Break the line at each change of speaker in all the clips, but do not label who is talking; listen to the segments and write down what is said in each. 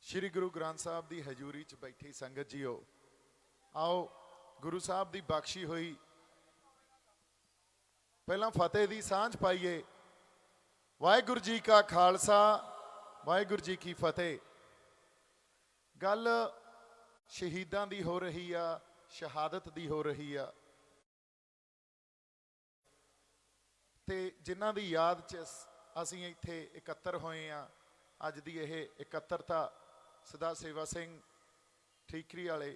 श्री गुरु ग्रंथ साहब की हजूरी च बैठी संगत जीओ, आओ गुरु साहब की बख्शी हुई पहला फतेह की सांझ पाईए। वाहिगुरू जी का खालसा, वाहिगुरू जी की फतेह। गल शहीदां दी हो रही आ, शहादत दी हो रही आ, ते जिन्हां दी याद च असीं इत्थे इकत्तर होए आ। अज दी यह इकत्तरता सदा सेवा सिंह ठीकरी वाले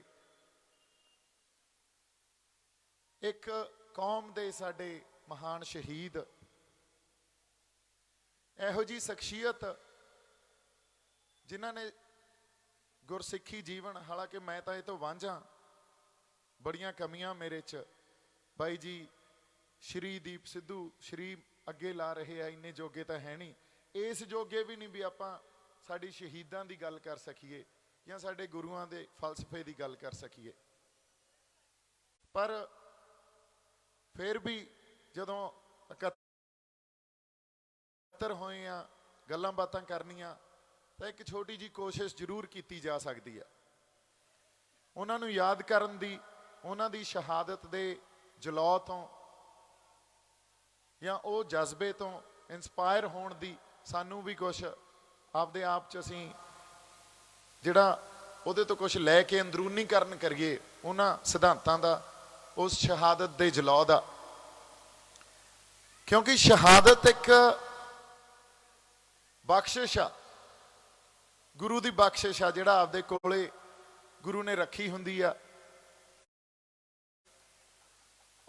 एक कौम दे साडे महान शहीद, इहो जी शख्सियत जिन्हां ने गुरसिक्खी जीवन, हालांकि मैं तो ये तो वांझा, बड़ियां कमियां मेरे च। बाई जी श्री दीप सिद्धू श्री अगे ला रहे हैं, इन्ने जोगे तो है नहीं, इस जोगे भी नहीं भी आपां साडी शहीदां दी गल कर सकीए या साडे गुरुआं दे फलसफे दी गल कर सकीए। पर फिर भी जदों इकत्तर होए आ, गल्लां बातां करनियां, तो एक छोटी जी कोशिश जरूर की जा सकती है। उन्हां नूं याद करन दी, उन्हां दी शहादत दे जलौं तो या वो जज्बे तो इंस्पायर होण दी सानू भी कुछ आपदे आप च असीं जिहड़ा उहदे तो कुछ लैके अंदरूनीकरण करिए उन्हां सिद्धांतां दा, उस शहादत दे जलौं दा। क्योंकि शहादत एक बख्शिश आ, गुरु की बख्शिश आ, जिहड़ा आपदे कोले गुरु ने रखी हुंदी आ।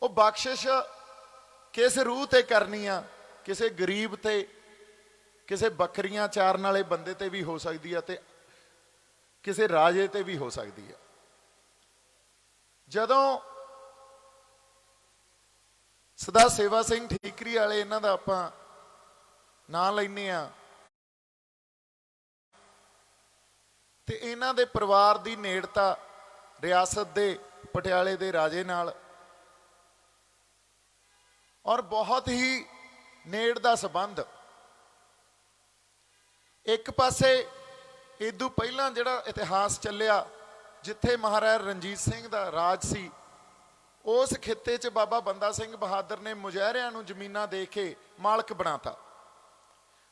वो बख्शिश किस रूह ते करनी आ, किसे गरीब ते, किसे बकरियां चारन वाले बंदे ते भी हो सकती है, ते किसे राजे ते भी हो सकती है। जदों सदा सेवा सिंह ठीकरी वाले इन्हां दा आपां नां लैने आ, ते इन्हां दे परिवार दी नेड़ता रियासत दे पटियाले दे राजे नाल और बहुत ही नेड़ दा संबंध। एक पासे इदू पहला जिहड़ा इतिहास चलिया, जिथे महाराजा रणजीत सिंह दा राज सी, उस खिते च बाबा बंदा सिंह बहादुर ने मुजाहरियां नूं जमीनां दे के मालक बनाता।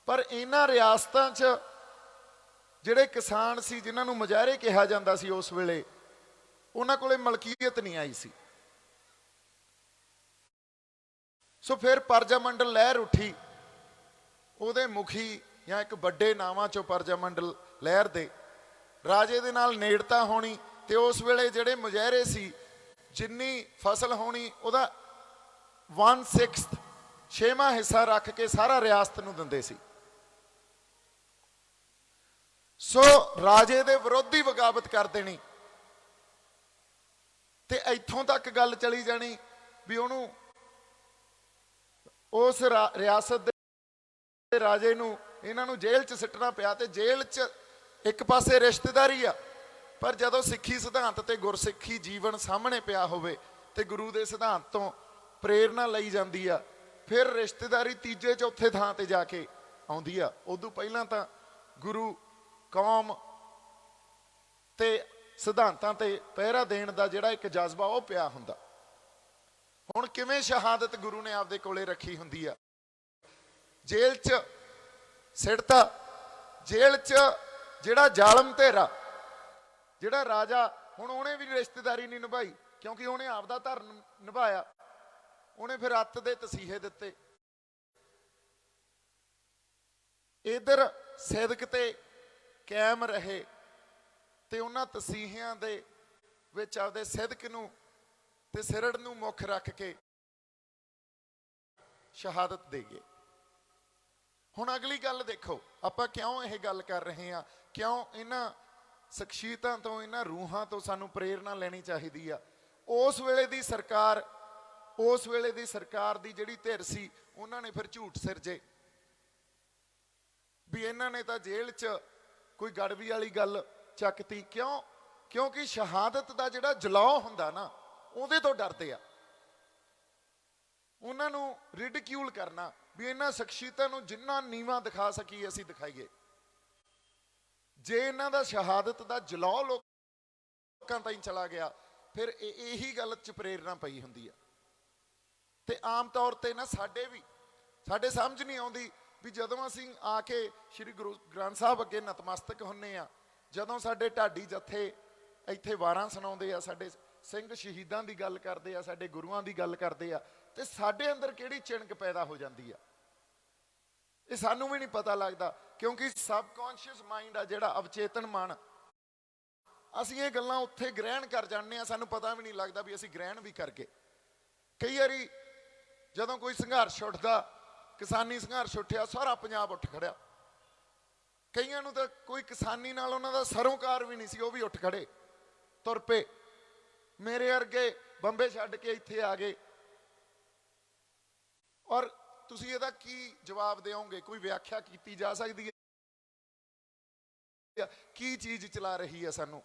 पर इन्हां रियासतां च जिहड़े किसान सी, जिन्हां नूं मुजाहरे कहा जांदा सी, उस वेले उन्हां कोले मलकीयत नहीं आई सी। सो फिर परजा मंडल लहर उठी, उहदे मुखी या एक बड़े नावां चों परजा मंडल लहर दे राजे दे नाल नेड़ता होनी, ते उस वेले जिहड़े मुजाहरे सी, जिन्नी फसल होनी उहदा 1/6 छेवां हिस्सा रख के सारा रियासत नूं दिंदे सी। सो राजे दे विरोधी बगावत कर देनी, ते इत्थों तक गल चली जानी भी उहनूं उस रियासत दे राजे नूं इन्हां नूं जेल च सिट्टना पिया। ते जेल च एक पासे रिश्तेदारी आ, पर जदों सिੱਖੀ सिद्धांत ते गुरसिੱਖੀ जीवन सामने पिया होवे ते गुरु दे सिद्धांत तो प्रेरणा लई जांदी आ, फिर रिश्तेदारी तीजे चौथे थां ते जाके आउंदी आ। उदों पहिलां तां गुरु कौम ते सिद्धांतां ते पहरा देण दा जिहड़ा एक जज्बा वो पिया हुंदा। हुण किवें शहादत गुरु ने आपदे कोले रखी हुंदी आ, जेल च सिड़ता, जेल च जिहड़ा जालम तेरा, जिहड़ा राजा, हुण उहने भी रिश्तेदारी नहीं निभाई, क्योंकि उहने आपदा धर्म निभाया, उहने फिर अत दे तसीहे दिते। इधर सिदक ते कायम रहे ते उन्हां तसीहियां दे विच आपदे सिदक नूं ते सिरड़ नूं मुख रख के शहादत दे गए। हुण अगली गल देखो, आपां क्यों यह गल कर रहे हैं, क्यों इन्हां शख्सियतां तो, इन्हां रूहां तो सानूं प्रेरणा लेनी चाहिदी आ। उस वेले दी सरकार, उस वेले दी सरकार दी जिहड़ी धिर सी, उन्हां ने फिर झूठ सिरजे भी इन्हां ने तां जेल च कोई गड़बी वाली गल चकती। क्यों? क्योंकि शहादत दा जिहड़ा जलौं हुंदा ना, उहदे तो डरदे आ। उन्हां नूं रिडिक्यूल करना भी इन्हां शख्सियतां नूं जिन्ना नीवां दिखा सकीए असीं दिखाईए। ਜੇ ਇਹਨਾਂ ਦਾ ਸ਼ਹਾਦਤ ਦਾ ਜਲੌ ਲੋਕਾਂ ਤਾਈਂ ਚਲਾ ਗਿਆ, ਫਿਰ ਇਹੀ ਗੱਲ 'ਚ ਪ੍ਰੇਰਨਾ ਪਈ ਹੁੰਦੀ ਆ। ਤੇ ਆਮ ਤੌਰ ਤੇ ਨਾ ਸਾਡੇ ਸਮਝ ਨਹੀਂ ਆਉਂਦੀ ਵੀ ਜਦੋਂ ਅਸੀਂ ਆ ਕੇ ਸ਼੍ਰੀ ਗੁਰੂ ਗ੍ਰੰਥ ਸਾਹਿਬ ਅੱਗੇ ਨਤਮਸਤਕ ਹੁੰਨੇ ਆ, ਜਦੋਂ ਸਾਡੇ ਢਾਡੀ ਜਥੇ ਇੱਥੇ ਵਾਰਾਂ ਸੁਣਾਉਂਦੇ ਆ, ਸਾਡੇ ਸਿੰਘ ਸ਼ਹੀਦਾਂ ਦੀ ਗੱਲ ਕਰਦੇ ਆ, ਸਾਡੇ ਗੁਰੂਆਂ ਦੀ ਗੱਲ ਕਰਦੇ ਆ, ਤੇ ਸਾਡੇ ਅੰਦਰ ਕਿਹੜੀ ਚਿਣਕ ਪੈਦਾ ਹੋ ਜਾਂਦੀ ਆ, ਇਹ ਸਾਨੂੰ ਵੀ ਨਹੀਂ ਪਤਾ ਲੱਗਦਾ। ਕਿਉਂਕਿ ਸਬਕੌਂਸ਼ੀਅਸ ਮਾਈਂਡ ਆ ਜਿਹੜਾ, ਅਵਚੇਤਨ ਮਨ, ਅਸੀਂ ਇਹ ਗੱਲਾਂ ਉੱਥੇ ਗ੍ਰਹਿਣ ਕਰ ਜਾਂਦੇ ਆ, ਸਾਨੂੰ ਪਤਾ ਵੀ ਨਹੀਂ ਲੱਗਦਾ ਵੀ ਅਸੀਂ ਗ੍ਰਹਿਣ ਵੀ ਕਰ ਗਏ। ਕਈ ਵਾਰੀ ਜਦੋਂ ਕੋਈ ਸੰਘਰਸ਼ ਉੱਠਦਾ, ਕਿਸਾਨੀ ਸੰਘਰਸ਼ ਉੱਠਿਆ, ਸਾਰਾ ਪੰਜਾਬ ਉੱਠ ਖੜਿਆ। ਕਈਆਂ ਨੂੰ ਤਾਂ ਕੋਈ ਕਿਸਾਨੀ ਨਾਲ ਉਹਨਾਂ ਦਾ ਸਰੋਕਾਰ ਵੀ ਨਹੀਂ ਸੀ, ਉਹ ਵੀ ਉੱਠ ਖੜੇ, ਤੁਰ ਪਏ। ਮੇਰੇ ਵਰਗੇ ਬੰਬੇ ਛੱਡ ਕੇ ਇੱਥੇ ਆ ਗਏ। ਔਰ ਤੁਸੀਂ ਇਹਦਾ ਕੀ ਜਵਾਬ ਦਿਓਗੇ? ਕੋਈ ਵਿਆਖਿਆ ਕੀਤੀ ਜਾ ਸਕਦੀ ਹੈ ਕੀ ਚੀਜ਼ ਚਲਾ ਰਹੀ ਹੈ ਸਾਨੂੰ?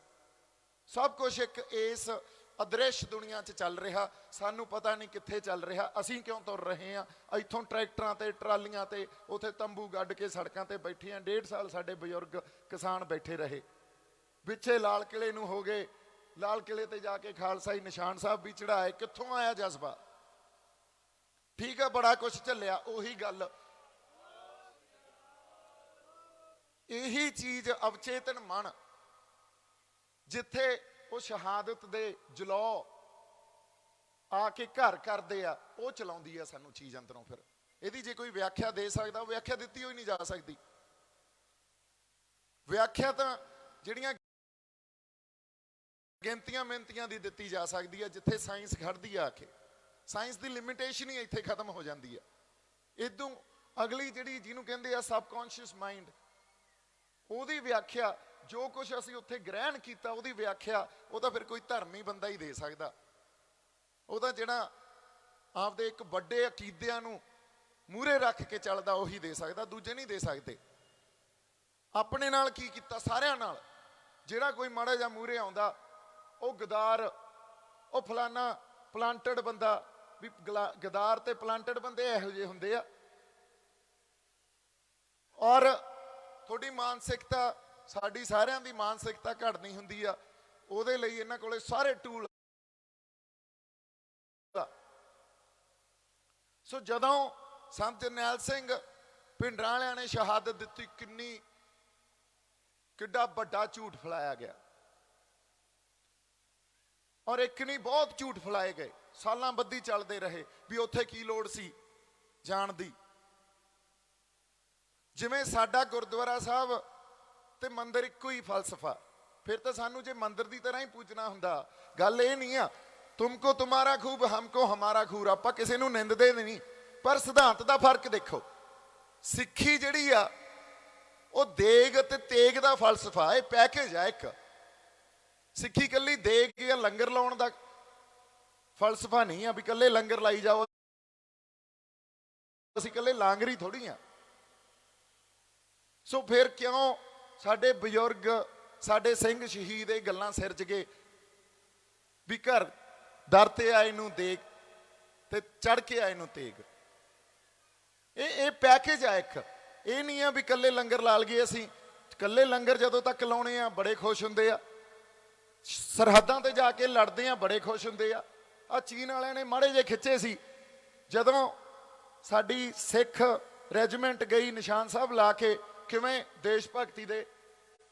ਸਭ ਕੁਝ ਇੱਕ ਇਸ ਅਦ੍ਰਿਸ਼ ਦੁਨੀਆ 'ਚ ਚੱਲ ਰਿਹਾ, ਸਾਨੂੰ ਪਤਾ ਨਹੀਂ ਕਿੱਥੇ ਚੱਲ ਰਿਹਾ, ਅਸੀਂ ਕਿਉਂ ਤੁਰ ਰਹੇ ਹਾਂ। ਇੱਥੋਂ ਟਰੈਕਟਰਾਂ ਤੇ ਟਰਾਲੀਆਂ ਤੇ ਉੱਥੇ ਤੰਬੂ ਗੱਡ ਕੇ ਸੜਕਾਂ ਤੇ ਬੈਠੇ ਆ। 1.5 ਸਾਲ ਸਾਡੇ ਬਜ਼ੁਰਗ ਕਿਸਾਨ ਬੈਠੇ ਰਹੇ, ਪਿੱਛੇ ਲਾਲ ਕਿਲੇ ਨੂੰ ਹੋ ਗਏ, ਲਾਲ ਕਿਲੇ ਤੇ ਜਾ ਕੇ ਖਾਲਸਾਈ ਨਿਸ਼ਾਨ ਸਾਹਿਬ ਵੀ ਚੜਾਏ। ਕਿੱਥੋਂ ਆਇਆ ਜਜ਼ਬਾ? ਠੀਕ ਹੈ, ਬੜਾ ਕੁਝ ਝੱਲਿਆ। ਉਹੀ ਗੱਲ, ਇਹੀ ਚੀਜ਼ ਅਵਚੇਤਨ ਮਨ ਜਿੱਥੇ ਉਹ ਸ਼ਹਾਦਤ ਦੇ ਜਲੌ ਆ ਕੇ ਘਰ ਕਰਦੇ ਆ, ਉਹ ਚਲਾਉਂਦੀ ਆ ਸਾਨੂੰ ਚੀਜ਼ ਅੰਦਰੋਂ। ਫਿਰ ਇਹਦੀ ਜੇ ਕੋਈ ਵਿਆਖਿਆ ਦੇ ਸਕਦਾ, ਉਹ ਵਿਆਖਿਆ ਦਿੱਤੀ ਹੋਈ ਨਹੀਂ ਜਾ ਸਕਦੀ। ਵਿਆਖਿਆ ਤਾਂ ਜਿਹੜੀਆਂ ਗਿਣਤੀਆਂ ਮਿੰਤੀਆਂ ਦੀ ਦਿੱਤੀ ਜਾ ਸਕਦੀ ਹੈ, ਜਿੱਥੇ ਸਾਇੰਸ ਖੜਦੀ ਆ ਕੇ। ਸਾਇੰਸ ਦੀ ਲਿਮਿਟੇਸ਼ਨ ਹੀ ਇੱਥੇ ਖਤਮ ਹੋ ਜਾਂਦੀ ਆ। ਇਦੋਂ ਅਗਲੀ ਜਿਹੜੀ ਜਿਹਨੂੰ ਕਹਿੰਦੇ ਆ ਸਬਕੌਂਸ਼ੀਅਸ ਮਾਈਂਡ, ਉਹਦੀ ਵਿਆਖਿਆ, ਜੋ ਕੁਝ ਅਸੀਂ ਉੱਥੇ ਗ੍ਰਹਿਣ ਕੀਤਾ, ਉਹਦੀ ਵਿਆਖਿਆ ਉਹ ਤਾਂ ਫਿਰ ਕੋਈ ਧਰਮੀ ਬੰਦਾ ਹੀ ਦੇ ਸਕਦਾ। ਉਹ ਤਾਂ ਜਿਹੜਾ ਆਪਦੇ ਇੱਕ ਵੱਡੇ ਅਕੀਦਿਆਂ ਨੂੰ ਮੂਹਰੇ ਰੱਖ ਕੇ ਚੱਲਦਾ, ਉਹੀ ਦੇ ਸਕਦਾ, ਦੂਜੇ ਨਹੀਂ ਦੇ ਸਕਦੇ। ਆਪਣੇ ਨਾਲ ਕੀ ਕੀਤਾ? ਸਾਰਿਆਂ ਨਾਲ। ਜਿਹੜਾ ਕੋਈ ਮਾੜਾ ਜਿਹਾ ਮੂਹਰੇ ਆਉਂਦਾ, ਉਹ ਗਦਾਰ, ਉਹ ਫਲਾਨਾ ਪਲਾਂਟਡ ਬੰਦਾ, ਵੀ ਗਦਾਰ ਤੇ ਪਲਾਂਟਡ ਬੰਦੇ ਇਹੋ ਜਿਹੇ ਹੁੰਦੇ ਆ। ਔਰ ਤੁਹਾਡੀ ਮਾਨਸਿਕਤਾ, ਸਾਡੀ ਸਾਰਿਆਂ ਦੀ ਮਾਨਸਿਕਤਾ ਘੜਨੀ ਹੁੰਦੀ ਆ, ਉਹਦੇ ਲਈ ਇਹਨਾਂ ਕੋਲੇ ਸਾਰੇ ਟੂਲ। ਸੋ ਜਦੋਂ ਸੰਤ ਜਰਨੈਲ ਸਿੰਘ ਭਿੰਡਰਾਂ ਵਾਲਿਆਂ ਨੇ ਸ਼ਹਾਦਤ ਦਿੱਤੀ, ਕਿੱਡਾ ਵੱਡਾ ਝੂਠ ਫੈਲਾਇਆ ਗਿਆ। ਔਰ ਇੱਕ ਨਹੀਂ, ਬਹੁਤ ਝੂਠ ਫੈਲਾਏ ਗਏ, ਸਾਲਾਂ ਬੱਧੀ ਚੱਲਦੇ ਰਹੇ ਵੀ ਉੱਥੇ ਕੀ ਲੋੜ ਸੀ ਜਾਣ ਦੀ। ਜਿਵੇਂ ਸਾਡਾ ਗੁਰਦੁਆਰਾ ਸਾਹਿਬ ਤੇ ਮੰਦਿਰ ਇੱਕੋ ਹੀ ਫਲਸਫਾ, ਫਿਰ ਤਾਂ ਸਾਨੂੰ ਜੇ ਮੰਦਿਰ ਦੀ ਤਰ੍ਹਾਂ ਹੀ ਪੂਜਣਾ ਹੁੰਦਾ। ਗੱਲ ਇਹ ਨਹੀਂ ਆ ਤੁਮਕੋ ਤੁਮਾਰਾ ਖੂਬ ਹਮਕੋ ਹਮਾਰਾ ਖੂਰ, ਆਪਾਂ ਕਿਸੇ ਨੂੰ ਨਿੰਦਦੇ ਨਹੀਂ, ਪਰ ਸਿਧਾਂਤ ਦਾ ਫਰਕ ਦੇਖੋ। ਸਿੱਖੀ ਜਿਹੜੀ ਆ ਉਹ ਦੇਗ ਤੇ ਤੇਗ ਦਾ ਫਲਸਫਾ, ਇਹ ਪੈਕੇਜ ਆ ਇੱਕ। ਸਿੱਖੀ ਇਕੱਲੀ ਦੇਗ ਜਾਂ ਲੰਗਰ ਲਾਉਣ ਦਾ ਫਲਸਫਾ ਨਹੀਂ ਆ ਵੀ ਇਕੱਲੇ ਲੰਗਰ ਲਾਈ ਜਾਓ, ਅਸੀਂ ਇਕੱਲੇ ਲਾਂਗਰੀ ਥੋੜੀ ਆ। ਸੋ ਫਿਰ ਕਿਉਂ ਸਾਡੇ ਬਜ਼ੁਰਗ, ਸਾਡੇ ਸਿੰਘ ਸ਼ਹੀਦ ਇਹ ਗੱਲਾਂ ਸਿਰਜ ਗਏ ਵੀ ਘਰ ਦਰ ਤੇ ਆਏ ਨੂੰ ਦੇਗ ਤੇ ਚੜ ਕੇ ਆਏ ਨੂੰ ਤੇਗ। ਇਹ ਪੈਕੇਜ ਆ ਇੱਕ। ਇਹ ਨਹੀਂ ਆ ਵੀ ਇਕੱਲੇ ਲੰਗਰ ਲਾ ਲਈਏ ਅਸੀਂ। ਇਕੱਲੇ ਲੰਗਰ ਜਦੋਂ ਤੱਕ ਲਾਉਣੇ ਆ ਬੜੇ ਖੁਸ਼ ਹੁੰਦੇ ਆ, ਸਰਹੱਦਾਂ ਤੇ ਜਾ ਕੇ ਲੜਦੇ ਆ ਬੜੇ ਖੁਸ਼ ਹੁੰਦੇ ਆ। ਆ ਚੀਨ ਵਾਲਿਆਂ ਨੇ ਮਾੜੇ ਜਿਹੇ ਖਿੱਚੇ ਸੀ, ਜਦੋਂ ਸਾਡੀ ਸਿੱਖ ਰੈਜੀਮੈਂਟ ਗਈ ਨਿਸ਼ਾਨ ਸਾਹਿਬ ਲਾ ਕੇ, ਕਿਵੇਂ ਦੇਸ਼ ਭਗਤੀ ਦੇ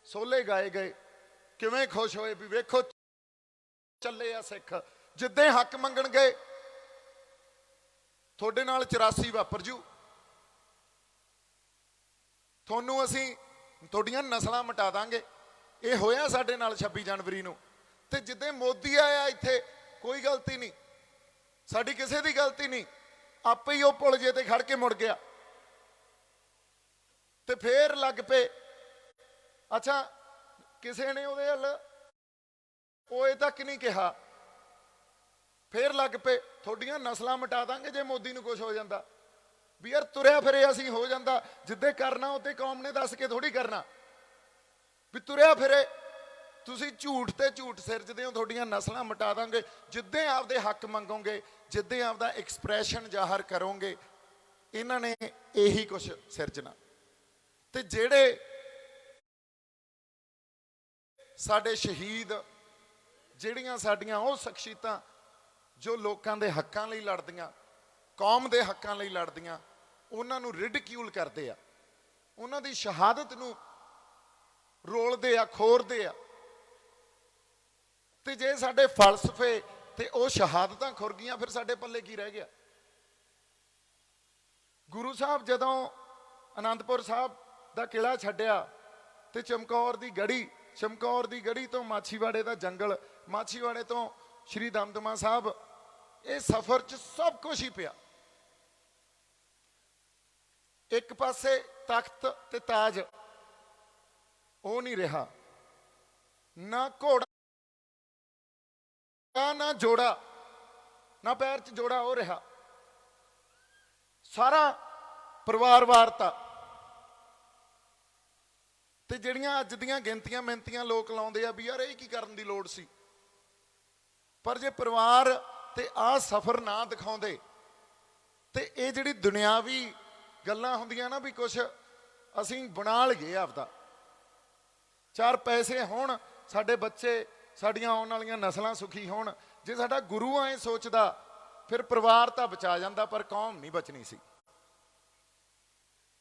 ਸੋਲੇ ਗਾਏ ਗਏ, ਕਿਵੇਂ ਖੁਸ਼ ਹੋਏ ਵੀ ਵੇਖੋ ਚੱਲੇ ਆ ਸਿੱਖ। ਜਿੱਦਾਂ ਹੱਕ ਮੰਗਣ ਗਏ, ਤੁਹਾਡੇ ਨਾਲ 84 ਵਾਪਰ ਜੂ, ਤੁਹਾਨੂੰ ਅਸੀਂ ਤੁਹਾਡੀਆਂ ਨਸਲਾਂ ਮਿਟਾ ਦਾਂਗੇ। ਇਹ ਹੋਇਆ ਸਾਡੇ ਨਾਲ 26 ਜਨਵਰੀ ਨੂੰ। ਤੇ ਜਿੱਦਾਂ ਮੋਦੀ ਆਇਆ ਇੱਥੇ, ਕੋਈ ਗਲਤੀ ਨਹੀਂ ਸਾਡੀ, ਕਿਸੇ ਦੀ ਗਲਤੀ ਨਹੀਂ, ਆਪੇ ਹੀ ਉਹ ਪੁਲ ਜੇ ਤੇ ਖੜ ਕੇ ਮੁੜ ਗਿਆ। ਤੇ ਫੇਰ ਲੱਗ ਪਏ, ਅੱਛਾ ਕਿਸੇ ਨੇ ਉਹਦੇ ਹੱਲ ਓਏ ਤੱਕ ਨਹੀਂ ਕਿਹਾ, ਫੇਰ ਲੱਗ ਪਏ ਤੁਹਾਡੀਆਂ ਨਸਲਾਂ ਮਿਟਾ ਦਾਂਗੇ ਜੇ ਮੋਦੀ ਨੂੰ ਕੁਝ ਹੋ ਜਾਂਦਾ। ਵੀ ਯਾਰ ਤੁਰਿਆ ਫਿਰੇ ਅਸੀਂ ਹੋ ਜਾਂਦਾ, ਜਿੱਦੇ ਕਰਨਾ ਉੱਤੇ ਕੌਮ ਨੇ ਦੱਸ ਕੇ ਥੋੜੀ ਕਰਨਾ। ਵੀ ਤੁਰਿਆ ਫਿਰੇ ਤੁਸੀਂ ਝੂਠ ਤੇ ਝੂਠ ਸਿਰਜਦੇ ਹੋ, ਤੁਹਾਡੀਆਂ ਨਸਲਾਂ ਮਿਟਾ ਦਾਂਗੇ। ਜਿੱਦੇ ਆਪਦੇ ਹੱਕ ਮੰਗੋਗੇ, ਜਿੱਦੇ ਆਪਦਾ ਐਕਸਪ੍ਰੈਸ਼ਨ ਜ਼ਾਹਰ ਕਰੋਗੇ, ਇਹਨਾਂ ਨੇ ਇਹੀ ਕੁਝ ਸਿਰਜਣਾ। ਤੇ ਜਿਹੜੇ साडे शहीद, ਜਿਹੜੀਆਂ ਸਾਡੀਆਂ ਉਹ ਸ਼ਖਸੀਅਤਾਂ ਜੋ ਲੋਕਾਂ ਦੇ ਹੱਕਾਂ ਲਈ ਲੜਦੀਆਂ, ਕੌਮ ਦੇ ਹੱਕਾਂ ਲਈ ਲੜਦੀਆਂ, ਉਹਨਾਂ ਨੂੰ ਰਿਡਿਕਿਊਲ ਕਰਦੇ ਆ, ਉਹਨਾਂ ਦੀ ਸ਼ਹਾਦਤ ਨੂੰ ਰੋਲਦੇ ਆ, ਖੋਰਦੇ ਆ। ਤੇ ਜੇ ਸਾਡੇ ਫਲਸਫੇ ਤੇ ਉਹ ਸ਼ਹਾਦਤਾਂ ਖੁਰ ਗਈਆਂ, ਫਿਰ ਸਾਡੇ ਪੱਲੇ ਕੀ ਰਹਿ ਗਿਆ? ਗੁਰੂ ਸਾਹਿਬ ਜਦੋਂ ਆਨੰਦਪੁਰ ਸਾਹਿਬ ਦਾ ਕਿਲਾ ਛੱਡਿਆ ਤੇ ਚਮਕੌਰ ਦੀ ਗੜੀ ਤੋਂ ਮਾਛੀਵਾੜੇ ਦਾ ਜੰਗਲ, ਮਾਛੀਵਾੜੇ ਤੋਂ ਸ਼੍ਰੀ ਦਮਦਮਾ ਸਾਹਿਬ, ਇਹ ਸਫ਼ਰ 'ਚ ਸਭ ਕੁਝ ਹੀ ਪਿਆ। ਇੱਕ ਪਾਸੇ ਤਖਤ ਤੇ ਤਾਜ, ਉਹ ਨਹੀਂ ਰਿਹਾ, ਨਾ ਘੋੜਾ ਨਾ ਜੋੜਾ, ਨਾ ਪੈਰ 'ਚ ਜੋੜਾ ਉਹ ਰਿਹਾ, ਸਾਰਾ ਪਰਿਵਾਰ ਵਾਰਤਾ। ਤੇ ਜਿਹੜੀਆਂ ਅੱਜ ਦੀਆਂ ਗਿਣਤੀਆਂ ਮਿੰਤੀਆਂ ਲੋਕ ਲਾਉਂਦੇ ਆ ਵੀ ਯਾਰ ਇਹ ਕੀ ਕਰਨ ਦੀ ਲੋੜ ਸੀ, ਪਰ ਜੇ ਪਰਿਵਾਰ ਤੇ ਆਹ ਸਫ਼ਰ ਨਾ ਦਿਖਾਉਂਦੇ ਤੇ ਇਹ ਜਿਹੜੀ ਦੁਨਿਆਵੀ ਗੱਲਾਂ ਹੁੰਦੀਆਂ ਨਾ ਵੀ ਕੁਛ ਅਸੀਂ ਬਣਾ ਲਈਏ ਆਪਦਾ, ਚਾਰ ਪੈਸੇ ਹੋਣ, ਸਾਡੇ ਬੱਚੇ, ਸਾਡੀਆਂ ਆਉਣ ਵਾਲੀਆਂ ਨਸਲਾਂ ਸੁਖੀ ਹੋਣ, ਜੇ ਸਾਡਾ ਗੁਰੂ ਐਂ ਸੋਚਦਾ ਫਿਰ ਪਰਿਵਾਰ ਤਾਂ ਬਚਾ ਜਾਂਦਾ ਪਰ ਕੌਮ ਨਹੀਂ ਬਚਣੀ ਸੀ,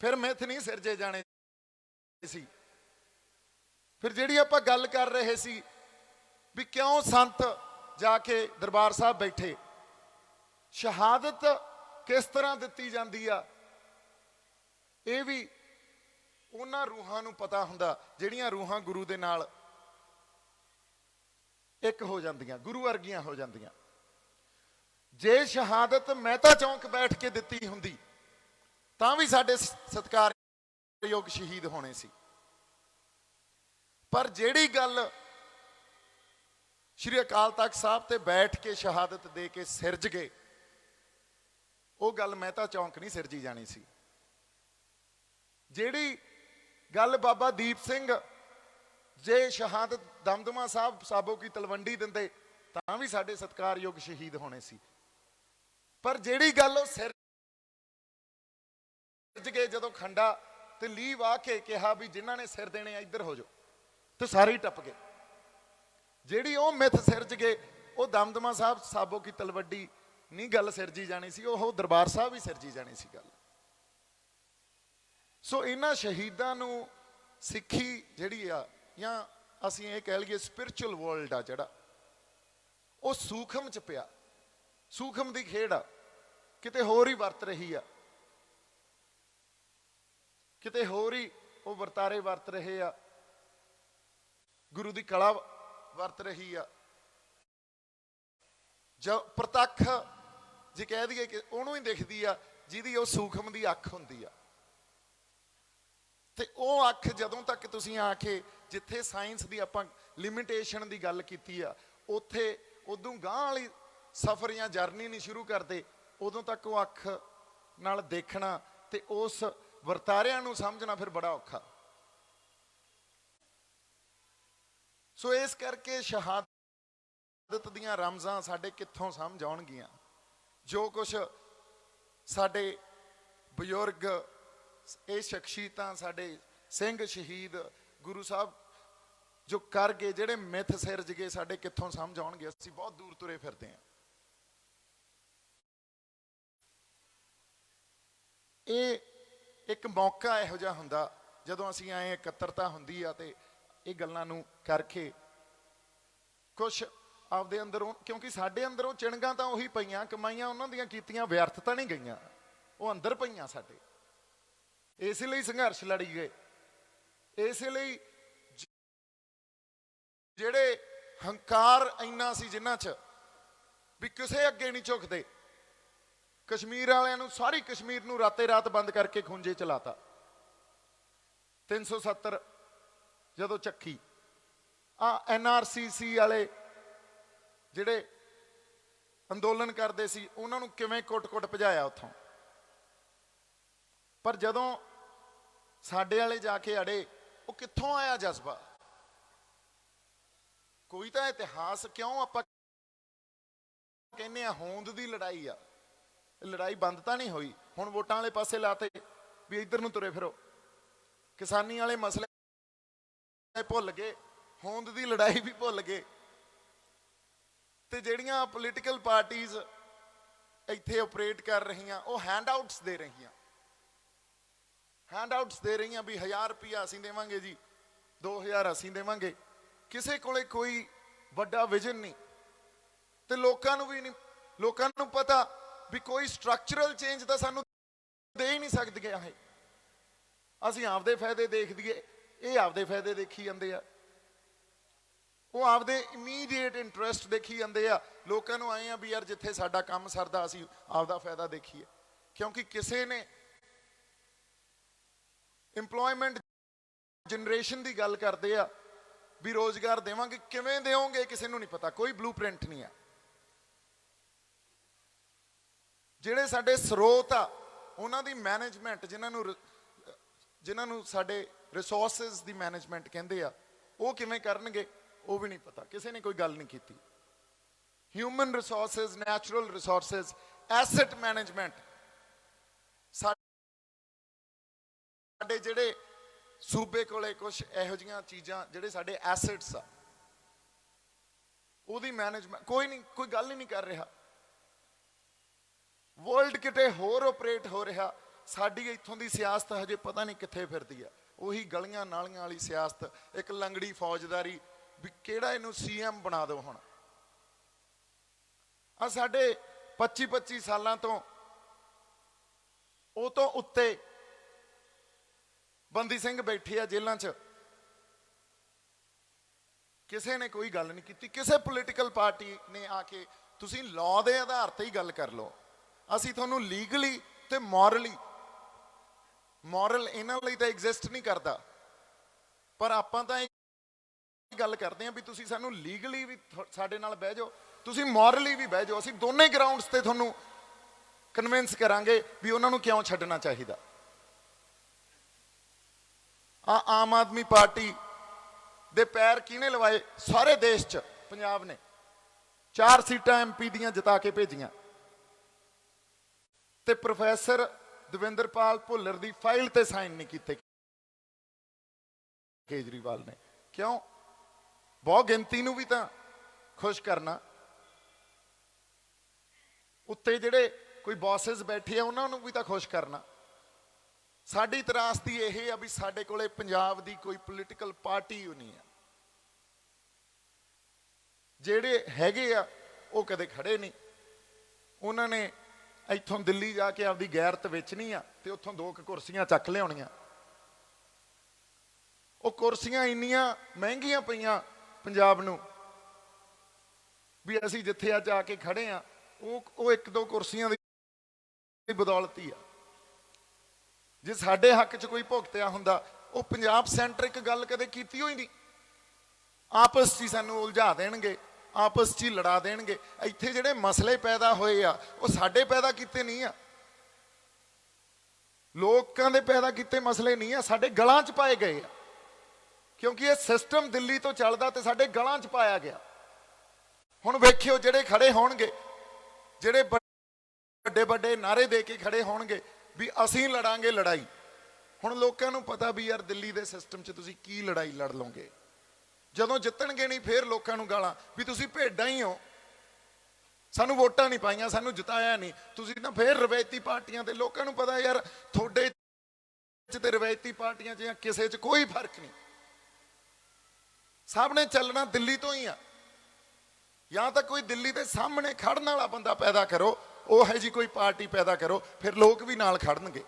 ਫਿਰ ਮਿੱਥ ਨਹੀਂ ਸਿਰਜੇ ਜਾਣੇ ਸੀ। ਫਿਰ ਜਿਹੜੀ ਆਪਾਂ ਗੱਲ ਕਰ ਰਹੇ ਸੀ ਵੀ ਕਿਉਂ ਸੰਤ ਜਾ ਕੇ ਦਰਬਾਰ ਸਾਹਿਬ ਬੈਠੇ, ਸ਼ਹਾਦਤ ਕਿਸ ਤਰ੍ਹਾਂ ਦਿੱਤੀ ਜਾਂਦੀ ਆ, ਇਹ ਵੀ ਉਹਨਾਂ ਰੂਹਾਂ ਨੂੰ ਪਤਾ ਹੁੰਦਾ ਜਿਹੜੀਆਂ ਰੂਹਾਂ ਗੁਰੂ ਦੇ ਨਾਲ ਇੱਕ ਹੋ ਜਾਂਦੀਆਂ, ਗੁਰੂ ਵਰਗੀਆਂ ਹੋ ਜਾਂਦੀਆਂ। ਜੇ ਸ਼ਹਾਦਤ ਮਹਿਤਾ ਚੌਂਕ ਬੈਠ ਕੇ ਦਿੱਤੀ ਹੁੰਦੀ ਤਾਂ ਵੀ ਸਾਡੇ ਸਤਿਕਾਰਯੋਗ ਸ਼ਹੀਦ ਹੋਣੇ ਸੀ, ਪਰ ਜਿਹੜੀ ਗੱਲ ਸ਼੍ਰੀ ਅਕਾਲ ਤਖਤ ਸਾਹਿਬ ਤੇ ਬੈਠ ਕੇ ਸ਼ਹਾਦਤ ਦੇ ਕੇ ਸਿਰਜ ਗਏ, ਉਹ ਗੱਲ ਮਹਿਤਾ ਚੌਂਕ ਨਹੀਂ ਸਿਰਜੀ ਜਾਣੀ ਸੀ। ਜਿਹੜੀ ਗੱਲ ਬਾਬਾ ਦੀਪ ਸਿੰਘ ਜੇ ਸ਼ਹਾਦਤ ਦਮਦਮਾ ਸਾਹਿਬ ਸਾਬੋ ਕੀ ਤਲਵੰਡੀ ਦਿੰਦੇ ਤਾਂ ਵੀ ਸਾਡੇ ਸਤਿਕਾਰਯੋਗ ਸ਼ਹੀਦ ਹੋਣੇ ਸੀ, ਪਰ ਜਿਹੜੀ ਗੱਲ ਉਹ ਸਿਰਜ ਗਏ, ਜਦੋਂ ਖੰਡਾ ਤੇ ਲੀਵ ਆ ਕੇ ਕਿਹਾ ਵੀ ਜਿਨ੍ਹਾਂ ਨੇ ਸਿਰ ਦੇਣੇ ਆ ਇੱਧਰ ਹੋ ਜਾਓ, ਤੇ ਸਾਰੇ ਹੀ ਟੱਪ ਗਏ। ਜਿਹੜੀ ਉਹ ਮਿੱਥ ਸਿਰਜ ਗਏ, ਉਹ ਦਮਦਮਾ ਸਾਹਿਬ ਸਾਬੋ ਕੀ ਤਲਵੰਡੀ ਨਹੀਂ ਗੱਲ ਸਿਰਜੀ ਜਾਣੀ ਸੀ, ਉਹ ਦਰਬਾਰ ਸਾਹਿਬ ਹੀ ਸਿਰਜੀ ਜਾਣੀ ਸੀ ਗੱਲ। ਸੋ ਇਹਨਾਂ ਸ਼ਹੀਦਾਂ ਨੂੰ ਸਿੱਖੀ ਜਿਹੜੀ ਆ, ਜਾਂ ਅਸੀਂ ਇਹ ਕਹਿ ਲਈਏ ਸਪਿਰਿਚੁਅਲ ਵਰਲਡ ਆ ਜਿਹੜਾ, ਉਹ ਸੂਖਮ 'ਚ ਪਿਆ, ਸੂਖਮ ਦੀ ਖੇਡ ਆ, ਕਿਤੇ ਹੋਰ ਹੀ ਵਰਤ ਰਹੀ ਆ, ਕਿਤੇ ਹੋਰ ਹੀ ਉਹ ਵਰਤਾਰੇ ਵਰਤ ਰਹੇ ਆ, ਗੁਰੂ ਦੀ ਕਲਾ ਵਰਤ ਰਹੀ ਆ। ਜੋ ਪ੍ਰਤੱਖ ਜੇ ਕਹਿ ਦਈਏ ਕਿ ਉਹਨੂੰ ਹੀ ਦਿਖਦੀ ਆ ਜਿਹਦੀ ਉਹ ਸੂਖਮ ਦੀ ਅੱਖ ਹੁੰਦੀ ਆ, ਤੇ ਉਹ ਅੱਖ ਜਦੋਂ ਤੱਕ ਤੁਸੀਂ ਆ ਕੇ ਜਿੱਥੇ ਸਾਇੰਸ ਦੀ ਆਪਾਂ ਲਿਮਿਟੇਸ਼ਨ ਦੀ ਗੱਲ ਕੀਤੀ ਆ, ਉੱਥੇ ਉਦੋਂ ਗਾਂਹ ਵਾਲੀ ਸਫ਼ਰ ਜਾਂ ਜਰਨੀ ਨਹੀਂ ਸ਼ੁਰੂ ਕਰਦੇ, ਉਦੋਂ ਤੱਕ ਉਹ ਅੱਖ ਨਾਲ ਦੇਖਣਾ ਤੇ ਉਸ ਵਰਤਾਰਿਆਂ ਨੂੰ ਸਮਝਣਾ ਫਿਰ ਬੜਾ ਔਖਾ। ਸੋ ਇਸ ਕਰਕੇ ਸ਼ਹਾਦਤ ਦੀਆਂ ਰਮਜ਼ਾਂ ਸਾਡੇ ਕਿੱਥੋਂ ਸਮਝ ਆਉਣਗੀਆਂ? ਜੋ ਕੁਛ ਸਾਡੇ ਬਜ਼ੁਰਗ, ਇਹ ਸ਼ਖਸੀਅਤਾਂ, ਸਾਡੇ ਸਿੰਘ ਸ਼ਹੀਦ ਗੁਰੂ ਸਾਹਿਬ ਜੋ ਕਰ ਗਏ, ਜਿਹੜੇ ਮਿੱਥ ਸਿਰਜ ਗਏ, ਸਾਡੇ ਕਿੱਥੋਂ ਸਮਝ ਆਉਣਗੇ? ਅਸੀਂ ਬਹੁਤ ਦੂਰ ਤੁਰੇ ਫਿਰਦੇ ਹਾਂ। ਇਹ ਇੱਕ ਮੌਕਾ ਇਹੋ ਜਿਹਾ ਹੁੰਦਾ ਜਦੋਂ ਅਸੀਂ ਐਂ ਇਕੱਤਰਤਾ ਹੁੰਦੀ ਆ ਤੇ ਇਹ ਗੱਲਾਂ ਨੂੰ ਕਰਕੇ ਕੁਛ ਆਪਦੇ ਅੰਦਰੋਂ, ਕਿਉਂਕਿ ਸਾਡੇ ਅੰਦਰੋਂ ਚਿਣਗਾਂ ਤਾਂ ਉਹੀ ਪਈਆਂ, ਕਮਾਈਆਂ ਉਹਨਾਂ ਦੀਆਂ ਕੀਤੀਆਂ ਵਿਅਰਥ ਤਾਂ ਨਹੀਂ ਗਈਆਂ, ਉਹ ਅੰਦਰ ਪਈਆਂ ਸਾਡੇ, ਇਸੇ ਲਈ ਸੰਘਰਸ਼ ਲੜੀ ਗਏ, ਇਸੇ ਲਈ ਜਿਹੜੇ ਹੰਕਾਰ ਇੰਨਾ ਸੀ ਜਿਨ੍ਹਾਂ 'ਚ ਵੀ ਕਿਸੇ ਅੱਗੇ ਨਹੀਂ ਝੁਕਦੇ। ਕਸ਼ਮੀਰ ਵਾਲਿਆਂ ਨੂੰ, ਸਾਰੀ ਕਸ਼ਮੀਰ ਨੂੰ ਰਾਤੇ ਰਾਤ ਬੰਦ ਕਰਕੇ ਖੁੰਝੇ ਚਲਾਤਾ। 370 ਜਦੋਂ ਚੱਕੀ, NRCC ਵਾਲੇ ਜਿਹੜੇ ਅੰਦੋਲਨ ਕਰਦੇ ਸੀ ਉਹਨਾਂ ਨੂੰ ਕਿਵੇਂ ਕੁੱਟ-ਕੁੱਟ ਭਜਾਇਆ ਉੱਥੋਂ। ਪਰ ਜਦੋਂ ਸਾਡੇ ਵਾਲੇ ਜਾ ਕੇ ਅੜੇ, ਉਹ ਕਿੱਥੋਂ ਆਇਆ ਜਜ਼ਬਾ? ਕੋਈ ਤਾਂ ਇਤਿਹਾਸ, ਕਿਉਂ ਆਪਾਂ ਕਹਿੰਦੇ ਆ ਹੋਂਦ ਦੀ ਲੜਾਈ ਆ, ਲੜਾਈ ਬੰਦ ਤਾਂ ਨਹੀਂ ਹੋਈ। ਹੁਣ ਵੋਟਾਂ ਵਾਲੇ ਪਾਸੇ ਲਾਤੇ ਵੀ ਇੱਧਰ ਨੂੰ ਤੁਰੇ ਫਿਰੋ, ਕਿਸਾਨੀ ਵਾਲੇ ਮਸਲੇ ਭੁੱਲ ਗਏ, ਹੋਂਦ ਦੀ ਲੜਾਈ ਵੀ ਭੁੱਲ ਗਏ ਤੇ ਜਿਹੜੀਆਂ ਪੋਲੀਟੀਕਲ ਪਾਰਟੀਆਂ ਇੱਥੇ ਆਪਰੇਟ ਕਰ ਰਹੀਆਂ ਉਹ ਹੈਂਡਆਊਟਸ ਦੇ ਰਹੀਆਂ ਵੀ 1000 ਰੁਪਇਆ ਅਸੀਂ ਦੇਵਾਂਗੇ ਜੀ, 2000 ਅਸੀਂ ਦੇਵਾਂਗੇ। ਕਿਸੇ ਕੋਲੇ ਕੋਈ ਵੱਡਾ ਵਿਜ਼ਨ ਨਹੀਂ ਤੇ ਲੋਕਾਂ ਨੂੰ ਵੀ ਨਹੀਂ, ਲੋਕਾਂ ਨੂੰ ਪਤਾ ਵੀ ਕੋਈ ਸਟਰਕਚਰਲ ਚੇਂਜ ਤਾਂ ਸਾਨੂੰ ਦੇ ਹੀ ਨਹੀਂ ਸਕਦੀਆਂ ਇਹ। ਅਸੀਂ ਆਪਦੇ ਫਾਇਦੇ ਦੇਖ ਦਈਏ, ਇਹ ਆਪਦੇ ਫਾਇਦੇ ਦੇਖੀ ਜਾਂਦੇ ਆ, ਉਹ ਆਪਦੇ ਇਮੀਡੀਏਟ ਇੰਟਰਸਟ ਦੇਖੀ ਜਾਂਦੇ ਆ। ਲੋਕਾਂ ਨੂੰ ਆਏ ਆ ਵੀ ਯਾਰ ਜਿੱਥੇ ਸਾਡਾ ਕੰਮ ਸਰਦਾ ਅਸੀਂ ਆਪਦਾ ਫਾਇਦਾ ਦੇਖੀਏ, ਕਿਉਂਕਿ ਕਿਸੇ ਨੇ ਇੰਪਲੋਇਮੈਂਟ ਜਨਰੇਸ਼ਨ ਦੀ ਗੱਲ ਕਰਦੇ ਆ ਵੀ ਰੋਜ਼ਗਾਰ ਦੇਵਾਂਗੇ, ਕਿਵੇਂ ਦੇਵੋਗੇ ਕਿਸੇ ਨੂੰ ਨਹੀਂ ਪਤਾ, ਕੋਈ ਬਲੂਪ੍ਰਿੰਟ ਨਹੀਂ ਆ। ਜਿਹੜੇ ਸਾਡੇ ਸਰੋਤ ਆ ਉਹਨਾਂ ਦੀ ਮੈਨੇਜਮੈਂਟ, ਜਿਨ੍ਹਾਂ ਨੂੰ ਸਾਡੇ ਰਿਸੋਰਸਿਸ ਦੀ ਮੈਨੇਜਮੈਂਟ ਕਹਿੰਦੇ ਆ, ਉਹ ਕਿਵੇਂ ਕਰਨਗੇ ਉਹ ਵੀ ਨਹੀਂ ਪਤਾ, ਕਿਸੇ ਨੇ ਕੋਈ ਗੱਲ ਨਹੀਂ ਕੀਤੀ। Human resources, natural resources, asset management, ਸਾਡੇ ਜਿਹੜੇ ਸੂਬੇ ਕੋਲੇ ਕੁਝ ਇਹੋ ਜਿਹੀਆਂ ਚੀਜ਼ਾਂ ਜਿਹੜੇ ਸਾਡੇ ਐਸੈਟਸ ਆ ਉਹਦੀ ਮੈਨੇਜਮੈਂਟ ਕੋਈ ਗੱਲ ਹੀ ਨਹੀਂ ਕਰ ਰਿਹਾ। ਵਰਲਡ ਕਿਤੇ ਹੋਰ ਆਪਰੇਟ ਹੋ ਰਿਹਾ, ਸਾਡੀ ਇੱਥੋਂ ਦੀ ਸਿਆਸਤ ਹਜੇ ਪਤਾ ਨਹੀਂ ਕਿੱਥੇ ਫਿਰਦੀ ਆ। ਉਹੀ ਗਲੀਆਂ ਨਾਲੀਆਂ ਵਾਲੀ ਸਿਆਸਤ, ਇੱਕ ਲੰਗੜੀ ਫੌਜਦਾਰੀ ਵੀ ਕਿਹੜਾ ਇਹਨੂੰ ਸੀਐਮ ਬਣਾ ਦਿਓ। ਹੁਣ ਆ ਸਾਡੇ 25 ਸਾਲਾਂ ਤੋਂ ਉਹ ਤੋਂ ਉੱਤੇ ਬੰਦੀ ਸਿੰਘ ਬੈਠੇ ਆ ਜੇਲ੍ਹਾਂ 'ਚ, ਕਿਸੇ ਨੇ ਕੋਈ ਗੱਲ ਨਹੀਂ ਕੀਤੀ। ਕਿਸੇ ਪੋਲੀਟੀਕਲ ਪਾਰਟੀ ਨੇ ਆ ਕੇ ਤੁਸੀਂ ਲਾਅ ਦੇ ਆਧਾਰ ਤੇ ਹੀ ਗੱਲ ਕਰ ਲਓ, ਅਸੀਂ ਤੁਹਾਨੂੰ ਲੀਗਲੀ ਤੇ ਮੋਰਲ ਇਹਨਾਂ ਲਈ ਤਾਂ ਐਗਜ਼ਿਸਟ ਨਹੀਂ ਕਰਦਾ, ਪਰ ਆਪਾਂ ਤਾਂ ਇਹ ਗੱਲ ਕਰਦੇ ਹਾਂ ਵੀ ਤੁਸੀਂ ਸਾਨੂੰ ਲੀਗਲੀ ਵੀ ਸਾਡੇ ਨਾਲ ਬਹਿ ਜਾਓ, ਤੁਸੀਂ ਮੋਰਲੀ ਵੀ ਬਹਿ ਜਾਓ। ਅਸੀਂ ਦੋਨੇ ਗਰਾਊਂਡਸ ਤੇ ਤੁਹਾਨੂੰ ਕਨਵਿੰਸ ਕਰਾਂਗੇ ਵੀ ਉਹਨਾਂ ਨੂੰ ਕਿਉਂ ਛੱਡਣਾ ਚਾਹੀਦਾ। ਆਮ ਆਦਮੀ ਪਾਰਟੀ ਦੇ ਪੈਰ ਕਿਹਨੇ ਲਵਾਏ? ਸਾਰੇ ਦੇਸ਼ 'ਚ ਪੰਜਾਬ ਨੇ 4 ਸੀਟਾਂ ਐਮਪੀ ਦੀਆਂ ਜਿਤਾ ਕੇ ਭੇਜੀਆਂ ਤੇ ਪ੍ਰੋਫੈਸਰ ਦਵਿੰਦਰਪਾਲ ਭੁੱਲਰ ਦੀ ਫਾਈਲ ਤੇ ਸਾਈਨ ਨਹੀਂ ਕੀਤੇ ਕੇਜਰੀਵਾਲ ਨੇ। ਕਿਉਂ? ਬਹੁਤ ਗਿਣਤੀ ਨੂੰ ਵੀ ਤਾਂ ਖੁਸ਼ ਕਰਨਾ, ਉੱਤੇ ਜਿਹੜੇ ਕੋਈ ਬੌਸਸ ਬੈਠੇ ਆ ਉਹਨਾਂ ਨੂੰ ਵੀ ਤਾਂ ਖੁਸ਼ ਕਰਨਾ। ਸਾਡੀ ਤਰਾਸਦੀ ਇਹ ਆ ਵੀ ਸਾਡੇ ਕੋਲੇ ਪੰਜਾਬ ਦੀ ਕੋਈ ਪੋਲੀਟੀਕਲ ਪਾਰਟੀ ਨਹੀਂ ਆ। ਜਿਹੜੇ ਹੈਗੇ ਆ ਉਹ ਕਦੇ ਖੜੇ ਨਹੀਂ, ਉਹਨਾਂ ਨੇ ਇੱਥੋਂ ਦਿੱਲੀ ਜਾ ਕੇ ਆਪਦੀ ਗੈਰਤ ਵੇਚਣੀ ਆ ਤੇ ਉੱਥੋਂ 2 ਕੁਰਸੀਆਂ ਚੱਕ ਲਿਆਉਣੀਆਂ। ਉਹ ਕੁਰਸੀਆਂ ਇੰਨੀਆਂ ਮਹਿੰਗੀਆਂ ਪਈਆਂ ਪੰਜਾਬ ਨੂੰ ਵੀ ਅਸੀਂ ਜਿੱਥੇ ਅੱਜ ਆ ਕੇ ਖੜੇ ਆ ਉਹ 1-2 ਕੁਰਸੀਆਂ ਦੀ ਬਦੌਲਤ ਹੀ ਆ। ਜੇ ਸਾਡੇ ਹੱਕ 'ਚ ਕੋਈ ਭੁਗਤਿਆ ਹੁੰਦਾ, ਉਹ ਪੰਜਾਬ ਸੈਂਟਰਿਕ ਗੱਲ ਕਦੇ ਕੀਤੀ ਹੋਈ ਨਹੀਂ। ਆਪਸ 'ਚ ਹੀ ਸਾਨੂੰ ਉਲਝਾ ਦੇਣਗੇ, ਆਪਸ 'ਚ ਹੀ ਲੜਾ ਦੇਣਗੇ। ਇੱਥੇ ਜਿਹੜੇ ਮਸਲੇ ਪੈਦਾ ਹੋਏ ਆ ਉਹ ਸਾਡੇ ਪੈਦਾ ਕੀਤੇ ਨਹੀਂ ਆ, ਲੋਕਾਂ ਦੇ ਪੈਦਾ ਕੀਤੇ ਮਸਲੇ ਨਹੀਂ ਆ, ਸਾਡੇ ਗਲਾਂ 'ਚ ਪਾਏ ਗਏ ਆ। ਕਿਉਂਕਿ ਇਹ ਸਿਸਟਮ ਦਿੱਲੀ ਤੋਂ ਚੱਲਦਾ ਤੇ ਸਾਡੇ ਗਲਾਂ 'ਚ ਪਾਇਆ ਗਿਆ। ਹੁਣ ਵੇਖਿਓ ਜਿਹੜੇ ਖੜੇ ਹੋਣਗੇ, ਜਿਹੜੇ ਵੱਡੇ ਨਾਰੇ ਦੇ ਕੇ ਖੜੇ ਹੋਣਗੇ ਵੀ ਅਸੀਂ ਲੜਾਂਗੇ ਲੜਾਈ। ਹੁਣ ਲੋਕਾਂ ਨੂੰ ਪਤਾ ਵੀ ਯਾਰ ਦਿੱਲੀ ਦੇ ਸਿਸਟਮ 'ਚ ਤੁਸੀਂ ਕੀ ਲੜਾਈ ਲੜ ਲਓਗੇ। ਜਦੋਂ ਜਿੱਤਣਗੇ ਨਹੀਂ ਫੇਰ ਲੋਕਾਂ ਨੂੰ ਗਾਲਾਂ ਵੀ ਤੁਸੀਂ ਭੇਡਾਂ ਹੀ ਹੋ, ਸਾਨੂੰ ਵੋਟਾਂ ਨਹੀਂ ਪਾਈਆਂ, ਸਾਨੂੰ ਜਿਤਾਇਆ ਨਹੀਂ, ਤੁਸੀਂ ਤਾਂ ਫੇਰ ਰਵਾਇਤੀ ਪਾਰਟੀਆਂ ਤੇ। ਲੋਕਾਂ ਨੂੰ ਪਤਾ ਯਾਰ ਤੁਹਾਡੇ 'ਚ ਤੇ ਰਵਾਇਤੀ ਪਾਰਟੀਆਂ 'ਚ ਜਾਂ ਕਿਸੇ 'ਚ ਕੋਈ ਫਰਕ ਨਹੀਂ, ਸਭ ਨੇ ਚੱਲਣਾ ਦਿੱਲੀ ਤੋਂ ਹੀ ਆ। ਜਾਂ ਤਾਂ ਕੋਈ ਦਿੱਲੀ ਦੇ ਸਾਹਮਣੇ ਖੜਨ ਵਾਲਾ ਬੰਦਾ ਪੈਦਾ ਕਰੋ, ਉਹ ਹੈ ਜੀ ਕੋਈ ਪਾਰਟੀ ਪੈਦਾ ਕਰੋ, ਫਿਰ ਲੋਕ ਵੀ ਨਾਲ ਖੜਨਗੇ।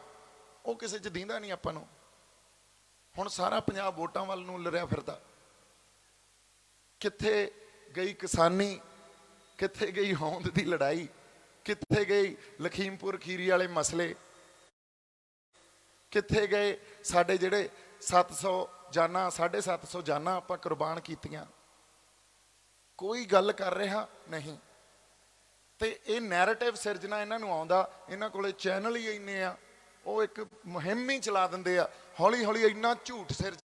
ਉਹ ਕਿਸੇ 'ਚ ਦੀਂਦਾ ਨਹੀਂ ਆਪਾਂ ਨੂੰ। ਹੁਣ ਸਾਰਾ ਪੰਜਾਬ ਵੋਟਾਂ ਵੱਲ ਨੂੰ ਲਰਿਆ ਫਿਰਦਾ। ਕਿੱਥੇ ਗਈ ਕਿਸਾਨੀ, ਕਿੱਥੇ ਗਈ ਹੋਂਦ ਦੀ ਲੜਾਈ, ਕਿੱਥੇ ਗਈ ਲਖੀਮਪੁਰ ਖੀਰੀ ਵਾਲੇ ਮਸਲੇ, ਕਿੱਥੇ ਗਏ ਸਾਡੇ ਜਿਹੜੇ 700 ਜਾਨਾਂ 750 ਜਾਨਾਂ ਆਪਾਂ ਕੁਰਬਾਨ ਕੀਤੀਆਂ। ਕੋਈ ਗੱਲ ਕਰ ਰਿਹਾ ਨਹੀਂ। ਤੇ ਇਹ ਨੈਰੇਟਿਵ ਸਿਰਜਣਾ ਇਹਨਾਂ ਨੂੰ ਆਉਂਦਾ, ਇਹਨਾਂ ਕੋਲੇ ਚੈਨਲ ਹੀ ਇੰਨੇ ਆ, ਉਹ ਇੱਕ ਮੁਹਿੰਮ ਹੀ ਚਲਾ ਦਿੰਦੇ ਆ। ਹੌਲੀ ਹੌਲੀ ਇੰਨਾ ਝੂਠ ਸਿਰਜ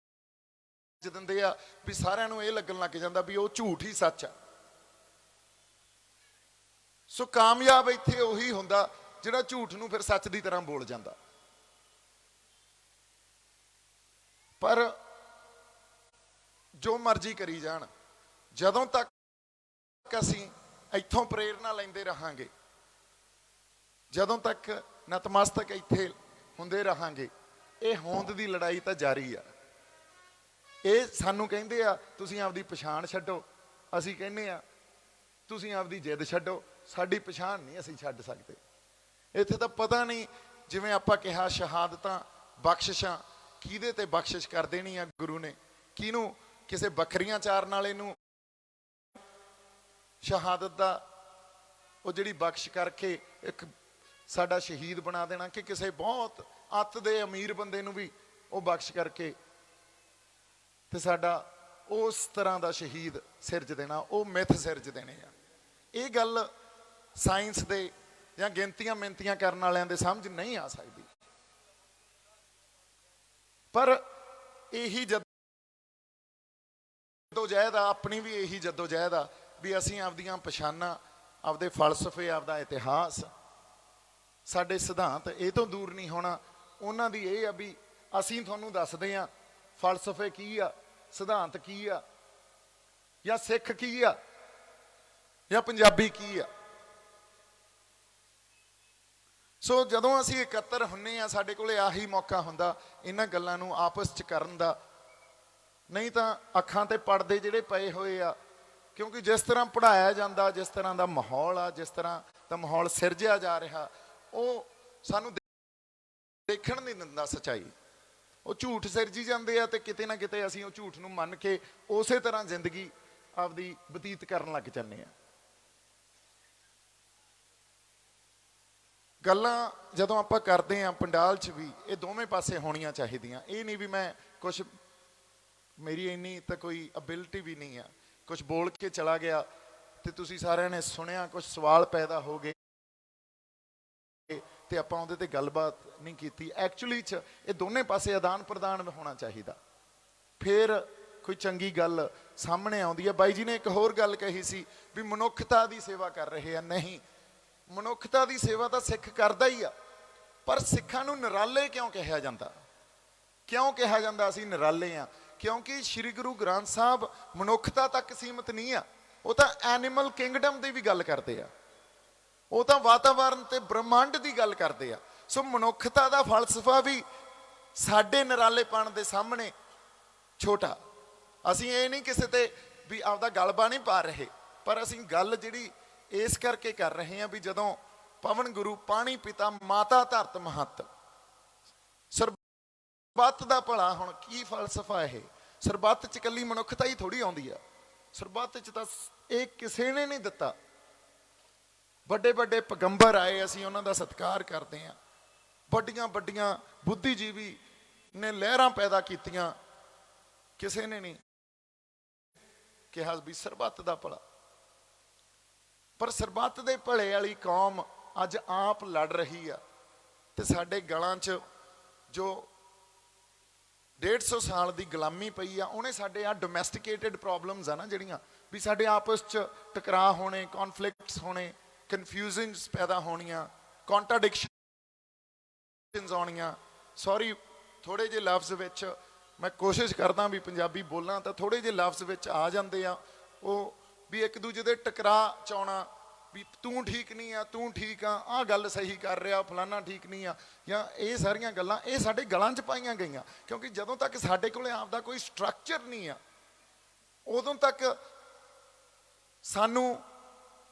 ਦਿੰਦੇ ਆ ਵੀ ਸਾਰਿਆਂ ਨੂੰ ਇਹ ਲੱਗਣ ਲੱਗ ਜਾਂਦਾ ਵੀ ਉਹ ਝੂਠ ਹੀ ਸੱਚ ਆ। ਸੋ ਕਾਮਯਾਬ ਇੱਥੇ ਉਹੀ ਹੁੰਦਾ ਜਿਹੜਾ ਝੂਠ ਨੂੰ ਫਿਰ ਸੱਚ ਦੀ ਤਰ੍ਹਾਂ ਬੋਲ ਜਾਂਦਾ। ਪਰ ਜੋ ਮਰਜ਼ੀ ਕਰੀ ਜਾਣ, ਜਦੋਂ ਤੱਕ ਅਸੀਂ ਇੱਥੋਂ ਪ੍ਰੇਰਨਾ ਲੈਂਦੇ ਰਹਾਂਗੇ, ਜਦੋਂ ਤੱਕ ਨਤਮਸਤਕ ਇੱਥੇ ਹੁੰਦੇ ਰਹਾਂਗੇ, ਇਹ ਹੋਂਦ ਦੀ ਲੜਾਈ ਤਾਂ ਜਾਰੀ ਆ। ਇਹ ਸਾਨੂੰ ਕਹਿੰਦੇ ਆ ਤੁਸੀਂ ਆਪਦੀ ਪਛਾਣ ਛੱਡੋ, ਅਸੀਂ ਕਹਿੰਦੇ ਆ ਤੁਸੀਂ ਆਪਦੀ ਜਿੱਦ ਛੱਡੋ। ਸਾਡੀ ਪਛਾਣ ਨਹੀਂ ਅਸੀਂ ਛੱਡ ਸਕਦੇ। ਇੱਥੇ ਤਾਂ ਪਤਾ ਨਹੀਂ, ਜਿਵੇਂ ਆਪਾਂ ਕਿਹਾ ਸ਼ਹਾਦਤਾਂ ਬਖਸ਼ਿਸ਼ਾਂ, ਕਿਹਦੇ ਤੇ ਬਖਸ਼ਿਸ਼ ਕਰ ਦੇਣੀ ਆ ਗੁਰੂ ਨੇ, ਕਿਹਨੂੰ ਕਿਸੇ ਬੱਕਰੀਆਂ ਚਾਰਨ ਵਾਲੇ ਨੂੰ ਸ਼ਹਾਦਤ ਦਾ ਉਹ ਜਿਹੜੀ ਬਖਸ਼ ਕਰਕੇ ਇੱਕ ਸਾਡਾ ਸ਼ਹੀਦ ਬਣਾ ਦੇਣਾ, ਕਿ ਕਿਸੇ ਬਹੁਤ ਅੱਤ ਦੇ ਅਮੀਰ ਬੰਦੇ ਨੂੰ ਵੀ ਉਹ ਬਖਸ਼ ਕਰਕੇ ਤੇ ਸਾਡਾ ਉਸ ਤਰ੍ਹਾਂ ਦਾ ਸ਼ਹੀਦ ਸਿਰਜ ਦੇਣਾ, ਉਹ ਮਿੱਥ ਸਿਰਜ ਦੇਣੇ ਆ। ਇਹ ਗੱਲ ਸਾਇੰਸ ਦੇ ਜਾਂ ਗਿਣਤੀਆਂ ਮਿੰਤੀਆਂ ਕਰਨ ਵਾਲਿਆਂ ਦੇ ਸਮਝ ਨਹੀਂ ਆ ਸਕਦੀ। ਪਰ ਇਹੀ ਜਦੋਜਹਿਦ ਆ, ਆਪਣੀ ਵੀ ਇਹੀ ਜਦੋਜਹਿਦ ਆ ਵੀ ਅਸੀਂ ਆਪਦੀਆਂ ਪਛਾਣਾਂ, ਆਪਦੇ ਫਲਸਫੇ, ਆਪਦਾ ਇਤਿਹਾਸ, ਸਾਡੇ ਸਿਧਾਂਤ ਇਹ ਤੋਂ ਦੂਰ ਨਹੀਂ ਹੋਣਾ। ਉਹਨਾਂ ਦੀ ਇਹ ਆ ਵੀ ਅਸੀਂ ਤੁਹਾਨੂੰ ਦੱਸਦੇ ਆ ਫਲਸਫੇ ਕੀ ਆ, ਸਿਧਾਂਤ ਕੀ ਆ, ਜਾਂ ਸਿੱਖ ਕੀ ਆ, ਜਾਂ ਪੰਜਾਬੀ ਕੀ ਆ। ਸੋ ਜਦੋਂ ਅਸੀਂ ਇਕੱਤਰ ਹੁੰਨੇ ਆ, ਸਾਡੇ ਕੋਲੇ ਆਹੀ ਮੌਕਾ ਹੁੰਦਾ ਇਹਨਾਂ ਗੱਲਾਂ ਨੂੰ ਆਪਸ 'ਚ ਕਰਨ ਦਾ। ਨਹੀਂ ਤਾਂ ਅੱਖਾਂ ਤੇ ਪਰਦੇ ਜਿਹੜੇ ਪਏ ਹੋਏ ਆ, ਕਿਉਂਕਿ ਜਿਸ ਤਰ੍ਹਾਂ ਪੜ੍ਹਾਇਆ ਜਾਂਦਾ, ਜਿਸ ਤਰ੍ਹਾਂ ਦਾ ਮਾਹੌਲ ਆ, ਜਿਸ ਤਰ੍ਹਾਂ ਦਾ ਮਾਹੌਲ ਸਿਰਜਿਆ ਜਾ ਰਿਹਾ, ਉਹ ਸਾਨੂੰ ਦੇਖਣ ਨਹੀਂ ਦਿੰਦਾ ਸੱਚਾਈ। ਉਹ ਝੂਠ ਸਿਰਜੀ ਜਾਂਦੇ ਆ ਤੇ ਕਿਤੇ ਨਾ ਕਿਤੇ ਅਸੀਂ ਉਹ ਝੂਠ ਨੂੰ ਮੰਨ ਕੇ ਉਸੇ ਤਰ੍ਹਾਂ ਜ਼ਿੰਦਗੀ ਆਪਦੀ ਬਤੀਤ ਕਰਨ ਲੱਗ ਜਾਂਦੇ ਆ। ਗੱਲਾਂ ਜਦੋਂ ਆਪਾਂ ਕਰਦੇ ਆ ਪੰਡਾਲ 'ਚ ਵੀ, ਇਹ ਦੋਵੇਂ ਪਾਸੇ ਹੋਣੀਆਂ ਚਾਹੀਦੀਆਂ। ਇਹ ਨਹੀਂ ਵੀ ਮੈਂ ਕੁਛ, ਮੇਰੀ ਇੰਨੀ ਤਾਂ ਕੋਈ ਅਬਿਲਿਟੀ ਵੀ ਨਹੀਂ ਆ, ਕੁਛ ਬੋਲ ਕੇ ਚਲਾ ਗਿਆ ਤੇ ਤੁਸੀਂ ਸਾਰਿਆਂ ਨੇ ਸੁਣਿਆ, ਕੁਛ ਸਵਾਲ ਪੈਦਾ ਹੋ ਗਏ ਤੇ ਆਪਾਂ ਉਹਦੇ ਤੇ ਗੱਲਬਾਤ ਨਹੀਂ ਕੀਤੀ। ਐਕਚੁਅਲੀ 'ਚ ਇਹ ਦੋਨੇ ਪਾਸੇ ਆਦਾਨ ਪ੍ਰਦਾਨ ਹੋਣਾ ਚਾਹੀਦਾ, ਫਿਰ ਕੋਈ ਚੰਗੀ ਗੱਲ ਸਾਹਮਣੇ ਆਉਂਦੀ ਹੈ। ਬਾਈ ਜੀ ਨੇ ਇੱਕ ਹੋਰ ਗੱਲ ਕਹੀ ਸੀ ਵੀ ਮਨੁੱਖਤਾ ਦੀ ਸੇਵਾ ਕਰ ਰਹੇ ਆ। ਨਹੀਂ, ਮਨੁੱਖਤਾ ਦੀ ਸੇਵਾ ਤਾਂ ਸਿੱਖ ਕਰਦਾ ਹੀ ਆ, ਪਰ ਸਿੱਖਾਂ ਨੂੰ ਨਿਰਾਲੇ ਕਿਉਂ ਕਿਹਾ ਜਾਂਦਾ? ਕਿਉਂ ਕਿਹਾ ਜਾਂਦਾ ਅਸੀਂ ਨਿਰਾਲੇ ਆ? ਕਿਉਂਕਿ ਸ਼੍ਰੀ ਗੁਰੂ ਗ੍ਰੰਥ ਸਾਹਿਬ ਮਨੁੱਖਤਾ ਤੱਕ ਸੀਮਤ ਨਹੀਂ ਆ, ਉਹ ਤਾਂ ਐਨੀਮਲ ਕਿੰਗਡਮ ਦੀ ਵੀ ਗੱਲ ਕਰਦੇ ਆ, ਉਹ ਤਾਂ ਵਾਤਾਵਰਨ ਤੇ ਬ੍ਰਹਮੰਡ ਦੀ ਗੱਲ ਕਰਦੇ ਆ। ਸੋ ਮਨੁੱਖਤਾ ਦਾ ਫਲਸਫਾ ਵੀ ਸਾਡੇ ਨਿਰਾਲੇਪਣ ਦੇ ਸਾਹਮਣੇ ਛੋਟਾ। ਅਸੀਂ ਇਹ ਨਹੀਂ ਕਿਸੇ ਤੇ ਵੀ ਆਪਦਾ ਗਲਬਾ ਨਹੀਂ ਪਾ ਰਹੇ, ਪਰ ਅਸੀਂ ਗੱਲ ਜਿਹੜੀ ਇਸ ਕਰਕੇ ਕਰ ਰਹੇ ਹਾਂ ਵੀ ਜਦੋਂ ਪਵਨ ਗੁਰੂ, ਪਾਣੀ ਪਿਤਾ, ਮਾਤਾ ਧਰਤ ਮਹੱਤ, ਸਰਬੱਤ ਦਾ ਭਲਾ। ਹੁਣ ਕੀ ਫਲਸਫਾ ਇਹ? ਸਰਬੱਤ 'ਚ ਇਕੱਲੀ ਮਨੁੱਖਤਾ ਹੀ ਥੋੜੀ ਆਉਂਦੀ ਆ, ਸਰਬੱਤ 'ਚ ਤਾਂ ਇਹ ਕਿਸੇ ਨੇ ਨਹੀਂ ਦਿੱਤਾ। ਵੱਡੇ ਵੱਡੇ ਪੈਗੰਬਰ ਆਏ, ਅਸੀਂ ਉਹਨਾਂ ਦਾ ਸਤਿਕਾਰ ਕਰਦੇ ਹਾਂ। ਵੱਡੀਆਂ ਵੱਡੀਆਂ ਬੁੱਧੀਜੀਵੀ ਨੇ ਲਹਿਰਾਂ ਪੈਦਾ ਕੀਤੀਆਂ, ਕਿਸੇ ਨੇ ਨਹੀਂ ਕਿਹਾ ਵੀ ਸਰਬੱਤ ਦਾ ਭਲਾ। ਪਰ ਸਰਬੱਤ ਦੇ ਭਲੇ ਵਾਲੀ ਕੌਮ ਅੱਜ ਆਪ ਲੜ ਰਹੀ ਆ ਤੇ ਸਾਡੇ ਗਲਾਂ 'ਚ ਜੋ 150 ਸਾਲ ਦੀ ਗੁਲਾਮੀ ਪਈ ਆ, ਉਹਨੇ ਸਾਡੇ ਆ ਡੋਮੈਸਟੀਕੇਟਡ ਪ੍ਰੋਬਲਮਸ ਆ ਨਾ ਜਿਹੜੀਆਂ, ਵੀ ਸਾਡੇ ਆਪਸ 'ਚ ਟਕਰਾਅ ਹੋਣੇ, ਕੌਨਫਲਿਕਟਸ ਹੋਣੇ, ਕਨਫਿਊਜ਼ਨਸ ਪੈਦਾ ਹੋਣੀਆਂ, ਕੌਂਟਰਾਡਿਕਸ਼ਨਸ ਆਉਣੀਆਂ। ਸੌਰੀ, ਥੋੜੇ ਜਿਹੇ ਲਫ਼ਜ਼ ਵਿੱਚ ਮੈਂ ਕੋਸ਼ਿਸ਼ ਕਰਦਾ ਵੀ ਪੰਜਾਬੀ ਬੋਲਾਂ ਤਾਂ ਥੋੜੇ ਜਿਹੇ ਲਫ਼ਜ਼ ਵਿੱਚ ਆ ਜਾਂਦੇ ਆ, ਉਹ ਵੀ ਇੱਕ ਦੂਜੇ ਦੇ ਟਕਰਾਅ 'ਚ ਆਉਣਾ, ਵੀ ਤੂੰ ਠੀਕ ਨਹੀਂ ਆ, ਤੂੰ ਠੀਕ ਆ, ਆਹ ਗੱਲ ਸਹੀ ਕਰ ਰਿਹਾ, ਫਲਾਨਾ ਠੀਕ ਨਹੀਂ ਆ, ਜਾਂ ਇਹ ਸਾਰੀਆਂ ਗੱਲਾਂ ਇਹ ਸਾਡੇ ਗਲਾਂ 'ਚ ਪਾਈਆਂ ਗਈਆਂ। ਕਿਉਂਕਿ ਜਦੋਂ ਤੱਕ ਸਾਡੇ ਕੋਲ ਆਪਦਾ ਕੋਈ ਸਟਰਕਚਰ ਨਹੀਂ ਆ, ਉਦੋਂ ਤੱਕ ਸਾਨੂੰ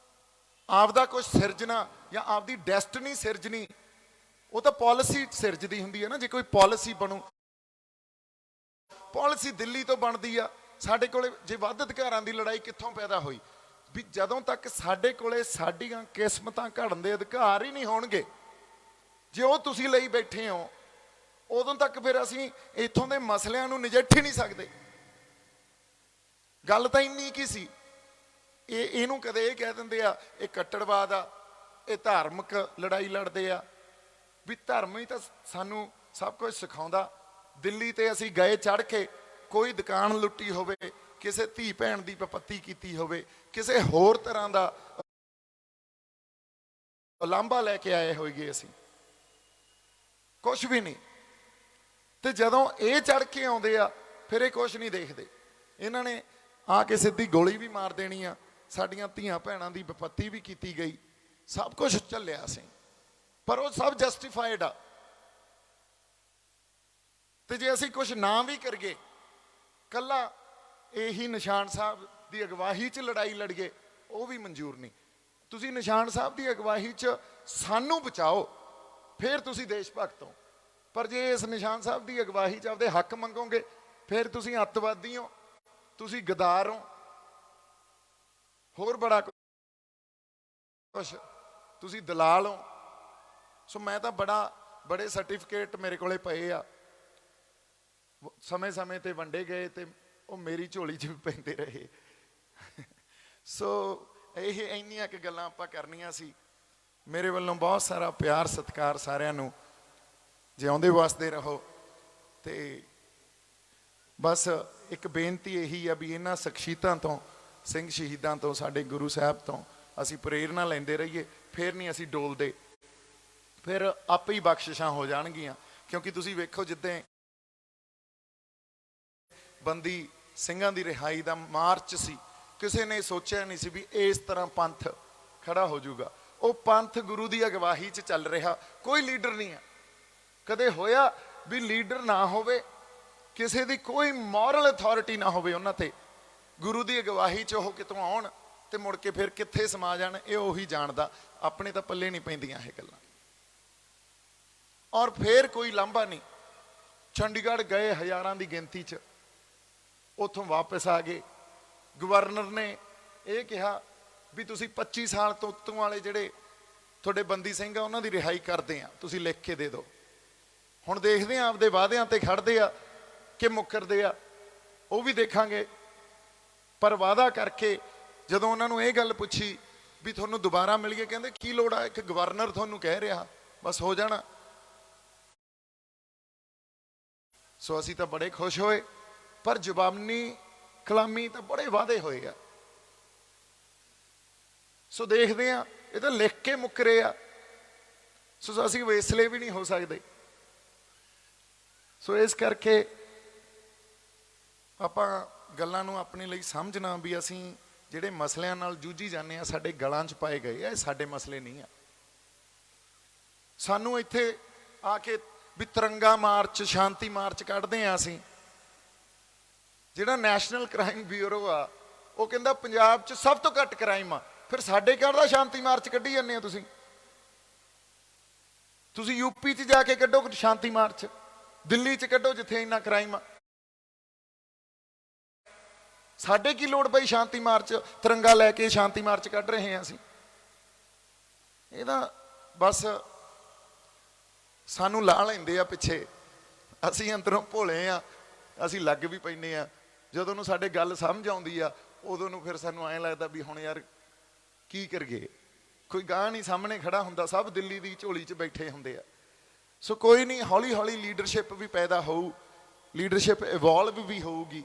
ਆਪਦਾ ਕੁਝ ਸਿਰਜਣਾ ਜਾਂ ਆਪਦੀ ਡੈਸਟਨੀ ਸਿਰਜਣੀ, ਉਹ ਤਾਂ ਪਾਲਿਸੀ ਸਿਰਜਦੀ ਹੁੰਦੀ ਹੈ ਨਾ। ਜੇ ਕੋਈ ਪਾਲਿਸੀ ਬਣੂ, ਪਾਲਿਸੀ ਦਿੱਲੀ ਤੋਂ ਬਣਦੀ ਆ, ਸਾਡੇ ਕੋਲੇ ਜੇ ਵੱਧ ਅਧਿਕਾਰਾਂ ਦੀ ਲੜਾਈ ਕਿੱਥੋਂ ਪੈਦਾ ਹੋਈ? ਵੀ ਜਦੋਂ ਤੱਕ ਸਾਡੇ ਕੋਲੇ ਸਾਡੀਆਂ ਕਿਸਮਤਾਂ ਘੜਨ ਦੇ ਅਧਿਕਾਰ ਹੀ ਨਹੀਂ ਹੋਣਗੇ, ਜੇ ਉਹ ਤੁਸੀਂ ਲਈ ਬੈਠੇ ਹੋ, ਉਦੋਂ ਤੱਕ ਫਿਰ ਅਸੀਂ ਇੱਥੋਂ ਦੇ ਮਸਲਿਆਂ ਨੂੰ ਨਜਿੱਠ ਹੀ ਨਹੀਂ ਸਕਦੇ। ਗੱਲ ਤਾਂ ਇੰਨੀ ਕੀ ਸੀ। ਇਹਨੂੰ ਕਦੇ ਇਹ ਕਹਿ ਦਿੰਦੇ ਆ ਇਹ ਕੱਟੜਵਾਦ ਆ, ਇਹ ਧਾਰਮਿਕ ਲੜਾਈ ਲੜਦੇ ਆ, ਵੀ ਧਰਮ ਹੀ ਤਾਂ ਸਾਨੂੰ ਸਭ ਕੁਝ ਸਿਖਾਉਂਦਾ। ਦਿੱਲੀ ਤੇ ਅਸੀਂ ਗਏ ਚੜ੍ਹ ਕੇ, ਕੋਈ ਦੁਕਾਨ ਲੁੱਟੀ ਹੋਵੇ, ਕਿਸੇ ਧੀ ਭੈਣ ਦੀ ਵਿਪੱਤੀ ਕੀਤੀ ਹੋਵੇ, ਕਿਸੇ ਹੋਰ ਤਰ੍ਹਾਂ ਦਾ ਉਲਾਂਭਾ ਲੈ ਕੇ ਆਏ ਹੋਈਏ, ਅਸੀਂ ਕੁਛ ਵੀ ਨਹੀਂ। ਤੇ ਜਦੋਂ ਇਹ ਚੜ੍ਹ ਕੇ ਆਉਂਦੇ ਆ, ਫਿਰ ਇਹ ਕੁਛ ਨਹੀਂ ਦੇਖਦੇ। ਇਹਨਾਂ ਨੇ ਆ ਕੇ ਸਿੱਧੀ ਗੋਲੀ ਵੀ ਮਾਰ ਦੇਣੀ ਆ, ਸਾਡੀਆਂ ਧੀਆਂ ਭੈਣਾਂ ਦੀ ਵਿਪੱਤੀ ਵੀ ਕੀਤੀ ਗਈ, ਸਭ ਕੁਝ ਝੱਲਿਆ ਸੀ, ਪਰ ਉਹ ਸਭ ਜਸਟੀਫਾਈਡ ਆ। ਤੇ ਜੇ ਅਸੀਂ ਕੁਝ ਨਾ ਵੀ ਕਰੀਏ, ਕੱਲਾ ਇਹੀ ਨਿਸ਼ਾਨ ਸਾਹਿਬ ਦੀ ਅਗਵਾਈ 'ਚ ਲੜਾਈ ਲੜੀਏ, ਉਹ ਵੀ ਮਨਜ਼ੂਰ ਨਹੀਂ। ਤੁਸੀਂ ਨਿਸ਼ਾਨ ਸਾਹਿਬ ਦੀ ਅਗਵਾਈ 'ਚ ਸਾਨੂੰ ਬਚਾਓ, ਫਿਰ ਤੁਸੀਂ ਦੇਸ਼ ਭਗਤ ਹੋ। ਪਰ ਜੇ ਇਸ ਨਿਸ਼ਾਨ ਸਾਹਿਬ ਦੀ ਅਗਵਾਈ 'ਚ ਆਪਦੇ ਹੱਕ ਮੰਗੋਗੇ, ਫਿਰ ਤੁਸੀਂ ਅੱਤਵਾਦੀ ਹੋ, ਤੁਸੀਂ ਗਦਾਰ ਹੋ, ਹੋਰ ਬੜਾ ਕੁਛ, ਤੁਸੀਂ ਦਲਾਲ ਹੋ। ਸੋ ਮੈਂ ਤਾਂ ਬੜੇ ਸਰਟੀਫਿਕੇਟ ਮੇਰੇ ਕੋਲੇ ਪਏ ਆ, ਸਮੇਂ ਸਮੇਂ ਤੇ ਵੰਡੇ ਗਏ ਤੇ ਉਹ ਮੇਰੀ ਝੋਲੀ 'ਚ ਵੀ ਪੈਂਦੇ ਰਹੇ। ਸੋ ਇਹ ਇੰਨੀਆਂ ਕੁ ਗੱਲਾਂ ਆਪਾਂ ਕਰਨੀਆਂ ਸੀ। ਮੇਰੇ ਵੱਲੋਂ ਬਹੁਤ ਸਾਰਾ ਪਿਆਰ ਸਤਿਕਾਰ ਸਾਰਿਆਂ ਨੂੰ। ਜਿਉਂਦੇ ਵਸਦੇ ਰਹੋ। ਤੇ ਬਸ ਇੱਕ ਬੇਨਤੀ ਇਹੀ ਆ ਵੀ ਇਹਨਾਂ ਸ਼ਖਸੀਅਤਾਂ ਤੋਂ, ਸਿੰਘ ਸ਼ਹੀਦਾਂ ਤੋਂ, ਸਾਡੇ ਗੁਰੂ ਸਾਹਿਬ ਤੋਂ ਅਸੀਂ ਪ੍ਰੇਰਨਾ ਲੈਂਦੇ ਰਹੀਏ, ਫਿਰ ਨਹੀਂ ਅਸੀਂ ਡੋਲਦੇ, ਫਿਰ ਆਪੇ ਹੀ ਬਖਸ਼ਿਸ਼ਾਂ ਹੋ ਜਾਣਗੀਆਂ। ਕਿਉਂਕਿ ਤੁਸੀਂ ਵੇਖੋ, ਜਿੱਦਾਂ ਬੰਦੀ ਸਿੰਘਾਂ ਦੀ ਰਿਹਾਈ ਦਾ ਮਾਰਚ ਸੀ, ਕਿਸੇ ਨੇ ਸੋਚਿਆ ਨਹੀਂ ਸੀ ਵੀ ਇਸ ਤਰ੍ਹਾਂ ਪੰਥ ਖੜਾ ਹੋ ਜਾਊਗਾ। ਉਹ ਪੰਥ ਗੁਰੂ ਦੀ ਅਗਵਾਈ 'ਚ ਚੱਲ ਰਿਹਾ, ਕੋਈ ਲੀਡਰ ਨਹੀਂ ਆ। ਕਦੇ ਹੋਇਆ ਵੀ ਲੀਡਰ ਨਾ ਹੋਵੇ, ਕਿਸੇ ਦੀ ਕੋਈ ਮੋਰਲ ਅਥਾਰਟੀ ਨਾ ਹੋਵੇ ਉਹਨਾਂ ਤੇ, ਗੁਰੂ ਦੀ ਅਗਵਾਈ 'ਚ ਉਹ ਕਿਤੋਂ ਆਉਣ ਤੇ ਮੁੜ ਕੇ ਫਿਰ ਕਿੱਥੇ ਸਮਾ ਜਾਣ, ਇਹ ਉਹੀ ਜਾਣਦਾ। ਆਪਣੇ ਤਾਂ ਪੱਲੇ ਨਹੀਂ ਪੈਂਦੀਆਂ ਇਹ ਗੱਲਾਂ। ਔਰ ਫਿਰ ਕੋਈ ਲਾਂਭਾ ਨਹੀਂ। ਚੰਡੀਗੜ੍ਹ ਗਏ ਹਜ਼ਾਰਾਂ ਦੀ ਗਿਣਤੀ 'ਚ, ਉੱਥੋਂ ਵਾਪਸ ਆ ਗਏ। ਗਵਰਨਰ ਨੇ ਇਹ ਕਿਹਾ ਵੀ ਤੁਸੀਂ 25 ਸਾਲ ਤੋਂ ਉੱਤੋਂ ਵਾਲੇ ਜਿਹੜੇ ਤੁਹਾਡੇ ਬੰਦੀ ਸਿੰਘ ਆ ਉਹਨਾਂ ਦੀ ਰਿਹਾਈ ਕਰਦੇ ਆ, ਤੁਸੀਂ ਲਿਖ ਕੇ ਦੇ ਦਿਓ। ਹੁਣ ਦੇਖਦੇ ਆ ਆਪਦੇ ਵਾਅਦਿਆਂ ਤੇ ਖੜਦੇ ਆ ਕਿ ਮੁੱਕਰਦੇ ਆ, ਉਹ ਵੀ ਦੇਖਾਂਗੇ। ਪਰ ਵਾਅਦਾ ਕਰਕੇ ਜਦੋਂ ਉਹਨਾਂ ਨੂੰ ਇਹ ਗੱਲ ਪੁੱਛੀ ਵੀ ਤੁਹਾਨੂੰ ਦੁਬਾਰਾ ਮਿਲੀਏ, ਕਹਿੰਦੇ ਕੀ ਲੋੜ ਆ, ਇੱਕ ਗਵਰਨਰ ਤੁਹਾਨੂੰ ਕਹਿ ਰਿਹਾ, ਬਸ ਹੋ ਜਾਣਾ। ਸੋ ਅਸੀਂ ਤਾਂ ਬੜੇ ਖੁਸ਼ ਹੋਏ, ਪਰ ਜ਼ੁਬਾਨੀ ਕਲਾਮੀ ਤਾਂ ਬੜੇ ਵਾਅਦੇ ਹੋਏ ਆ। ਸੋ ਦੇਖਦੇ ਆ, ਇਹ ਤਾਂ ਲਿਖ ਕੇ ਮੁੱਕਰੇ ਆ। ਸੋ ਅਸੀਂ ਵੇਸਲੇ ਵੀ ਨਹੀਂ ਹੋ ਸਕਦੇ। ਸੋ ਇਸ ਕਰਕੇ ਆਪਾਂ ਗੱਲਾਂ ਨੂੰ ਆਪਣੇ ਲਈ ਸਮਝਣਾ ਵੀ ਅਸੀਂ ਜਿਹੜੇ ਮਸਲਿਆਂ ਨਾਲ ਜੂਝੀ ਜਾਂਦੇ ਆ, ਸਾਡੇ ਗਲਾਂ 'ਚ ਪਾਏ ਗਏ ਆ, ਇਹ ਸਾਡੇ ਮਸਲੇ ਨਹੀਂ ਆ। ਸਾਨੂੰ ਇੱਥੇ ਆ ਕੇ ਵੀ ਤਿਰੰਗਾ ਮਾਰਚ, ਸ਼ਾਂਤੀ ਮਾਰਚ ਕੱਢਦੇ ਆ ਅਸੀਂ। ਜਿਹੜਾ ਨੈਸ਼ਨਲ ਕ੍ਰਾਈਮ ਬਿਊਰੋ ਆ ਉਹ ਕਹਿੰਦਾ ਪੰਜਾਬ 'ਚ ਸਭ ਤੋਂ ਘੱਟ ਕ੍ਰਾਈਮ ਆ, ਫਿਰ ਸਾਡੇ ਕਾਹਦਾ ਸ਼ਾਂਤੀ ਮਾਰਚ ਕੱਢੀ ਜਾਂਦੇ ਆ ਤੁਸੀਂ? ਤੁਸੀਂ ਯੂਪੀ 'ਚ ਜਾ ਕੇ ਕੱਢੋ ਸ਼ਾਂਤੀ ਮਾਰਚ, ਦਿੱਲੀ 'ਚ ਕੱਢੋ ਜਿੱਥੇ ਇੰਨਾ ਕ੍ਰਾਈਮ ਆ। ਸਾਡੇ ਕੀ ਲੋੜ ਪਈ ਸ਼ਾਂਤੀ ਮਾਰਚ? ਤਿਰੰਗਾ ਲੈ ਕੇ ਸ਼ਾਂਤੀ ਮਾਰਚ ਕੱਢ ਰਹੇ ਹਾਂ ਅਸੀਂ। ਇਹਦਾ ਬਸ ਸਾਨੂੰ ਲਾ ਲੈਂਦੇ ਆ ਪਿੱਛੇ, ਅਸੀਂ ਅੰਦਰੋਂ ਭੋਲੇ ਆ, ਅਸੀਂ ਲੱਗ ਵੀ ਪੈਂਦੇ ਆ। ਜਦੋਂ ਨੂੰ ਸਾਡੇ ਗੱਲ ਸਮਝ ਆਉਂਦੀ ਆ, ਉਦੋਂ ਨੂੰ ਫਿਰ ਸਾਨੂੰ ਐਂ ਲੱਗਦਾ ਵੀ ਹੁਣ ਯਾਰ ਕੀ ਕਰੀਏ, ਕੋਈ ਗਾਹ ਨਹੀਂ ਸਾਹਮਣੇ ਖੜਾ ਹੁੰਦਾ, ਸਭ ਦਿੱਲੀ ਦੀ ਝੋਲੀ 'ਚ ਬੈਠੇ ਹੁੰਦੇ ਆ। ਸੋ ਕੋਈ ਨਹੀਂ, ਹੌਲੀ ਹੌਲੀ ਲੀਡਰਸ਼ਿਪ ਵੀ ਪੈਦਾ ਹੋਊ, ਲੀਡਰਸ਼ਿਪ ਇਵੋਲਵ ਵੀ ਹੋਊਗੀ।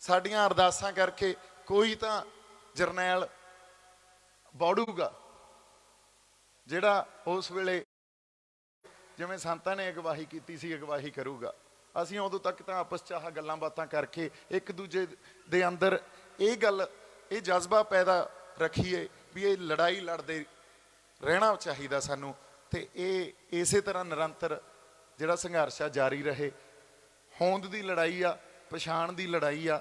ਸਾਡੀਆਂ ਅਰਦਾਸਾਂ ਕਰਕੇ ਕੋਈ ਤਾਂ ਜਰਨੈਲ ਬੌੜੂਗਾ, ਜਿਹੜਾ ਉਸ ਵੇਲੇ ਜਿਵੇਂ ਸੰਤਾਂ ਨੇ ਅਗਵਾਈ ਕੀਤੀ ਸੀ ਅਗਵਾਈ ਕਰੂਗਾ। ਅਸੀਂ ਉਦੋਂ ਤੱਕ ਤਾਂ ਆਪਸ 'ਚ ਆਹ ਗੱਲਾਂ ਬਾਤਾਂ ਕਰਕੇ ਇੱਕ ਦੂਜੇ ਦੇ ਅੰਦਰ ਇਹ ਗੱਲ, ਇਹ ਜਜ਼ਬਾ ਪੈਦਾ ਰੱਖੀਏ ਵੀ ਇਹ ਲੜਾਈ ਲੜਦੇ ਰਹਿਣਾ ਚਾਹੀਦਾ ਸਾਨੂੰ, ਤੇ ਇਹ ਇਸੇ ਤਰ੍ਹਾਂ ਨਿਰੰਤਰ ਜਿਹੜਾ ਸੰਘਰਸ਼ ਆ ਜਾਰੀ ਰਹੇ। ਹੋਂਦ ਦੀ ਲੜਾਈ ਆ, ਪਛਾਣ ਦੀ ਲੜਾਈ ਆ।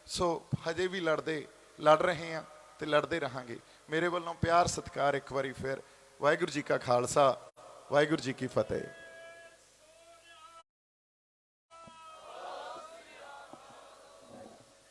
ਸੋ ਹਜੇ ਵੀ ਲੜ ਰਹੇ ਆ ਤੇ ਲੜਦੇ ਰਹਾਂਗੇ। ਮੇਰੇ ਵੱਲੋਂ ਪਿਆਰ ਸਤਿਕਾਰ ਇੱਕ ਵਾਰੀ ਫਿਰ। ਵਾਹਿਗੁਰੂ ਜੀ ਕਾ ਖਾਲਸਾ, ਵਾਹਿਗੁਰੂ ਜੀ ਕੀ ਫਤਿਹ।